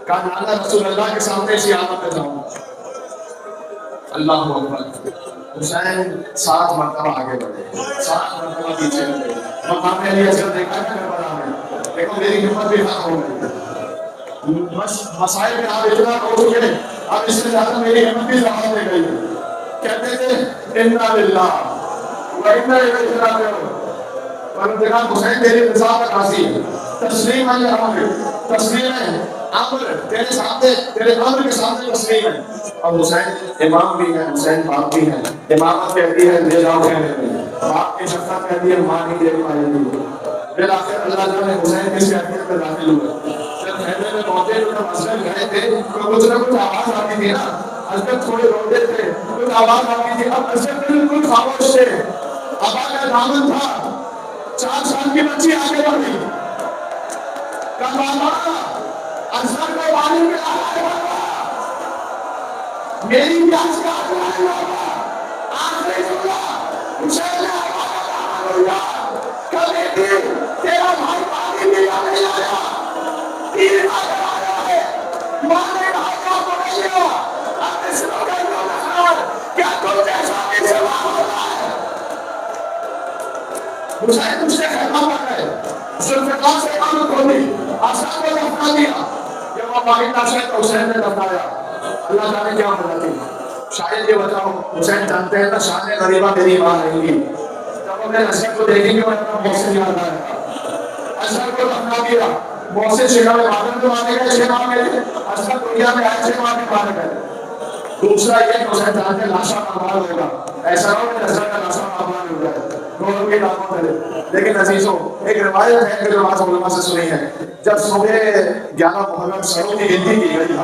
کہا نانا رسول اللہ کے سامنے شیعہ میں جاؤں، اللہ اکبر۔ حسین 7 مرتبہ آگے بڑھے، 7 مرتبہ پیچھے بڑھے، مقام علی اصغر دیکھا ہے کربلا میں، دیکھو میری ہمت بھی ختم ہو گئی، مسائل میں آپ اتنا ہو چکے، اب اس سے زیادہ میری ہمت بھی زیادہ دے گئی۔ کہتے تھے انا للہ و انا الیہ راجعون، اور دیکھا حسین تیری رضا پر راضی ہے، تسلیم ہے امر، تسلیم ہے امر، تیرے سامنے تیرے امر کے سامنے تسلیم ہے۔ اور حسین امام بھی ہے، حسین باپ بھی ہے، امامت کہتی ہے لے جاؤ کہنے میں، باپ کی شفقت کہتی ہے ماں نہیں دے پائے گی۔ پھر آخر اللہ تعالیٰ نے حسین کس کیفیت میں داخل ہوئے، جب خیمے میں پہنچے تو جب اصغر گئے تھے تو کچھ نہ کچھ آواز آتی تھی نا، اصغر تھوڑے روتے تھے، کچھ آواز آتی تھی، اب اصغر بالکل خاموش تھے، ابا کا دامن تھا، 4 سال کی بچی آگے بڑھی، کہا بابا اصغر کو پانی میں آگے بڑھا، میری پیاس کا آگے ہوگا، آخری جملہ حسین نے ابا کا دامن لیا، کبھی بھی تیرا بھائی پانی میں نہیں آیا، تیر آگے آیا ہے، ماں نے کہا کیا پڑھ لیا، اب اس لوگوں کو دکھاؤ کیا تم جیسا بھی سوا ہوتا ہے۔ حسین اس سے خیمہ پڑ گئے، ذوالفقار سے کام کھولی، اصغر کو دفنا دیا، جب وہ باقی ناشد تو حسین نے دفنایا، اللہ جانے کیا وجہ تھی، شاید یہ بتاؤ حسین جانتے ہیں نا شان غریبہ میری ماں نہیں گی، جب وہ میرے اصغر کو دیکھیں گے وہ اپنا محسن یاد آئے گا، اصغر کو دفنا دیا، محسن شیخ میں بادل میں مارے گئے 6 ماہ کے لیے، اصغر دنیا میں آئے 6 ماہ کے مارے گئے۔ دوسرا یہ کہ حسین جان کے لاشا مقبال ہوگا، ایسا نہ ہو کہ حسین کا لاشا مقبال ہو جائے، دونوں کے ناموں تلے۔ لیکن عزیزوں ایک روایت ہے کہ جو بعض علماء سے سنی ہے، جب صبح 11 محرم سروں کی گنتی کی گئی،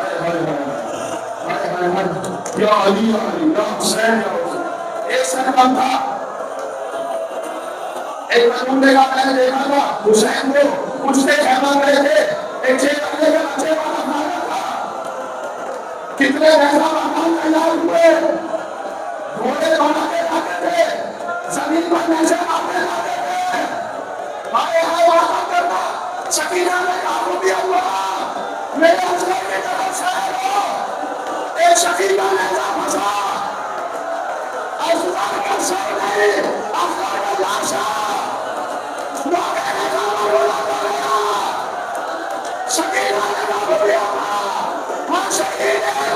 یا علی یا علی یا حسین یا حسین، ایک سن کم تھا، ایک مجموعے کا میں نے دیکھا تھا، حسین کو پوچھتے کہنا رہے تھے، ایک 6 مہینے کا بچے والا کھانا تھا، کتنے ایسا مکان تیار ہوئے، گھوڑے دوڑا کے جاتے تھے، زمین پر نیچے مارتے جاتے تھے، آئے آئے وعدہ کرنا، سکینہ نے کہا رضی اللہ میرے اصغر کی طرف سے ہو، ایک سکینہ نے جا پھنسا، اصغر کا سر نہیں، اصغر کا لاشا، لوگ نے کہا رولا کریا، سکینہ نے کہا رضی اللہ ہم شہید ہیں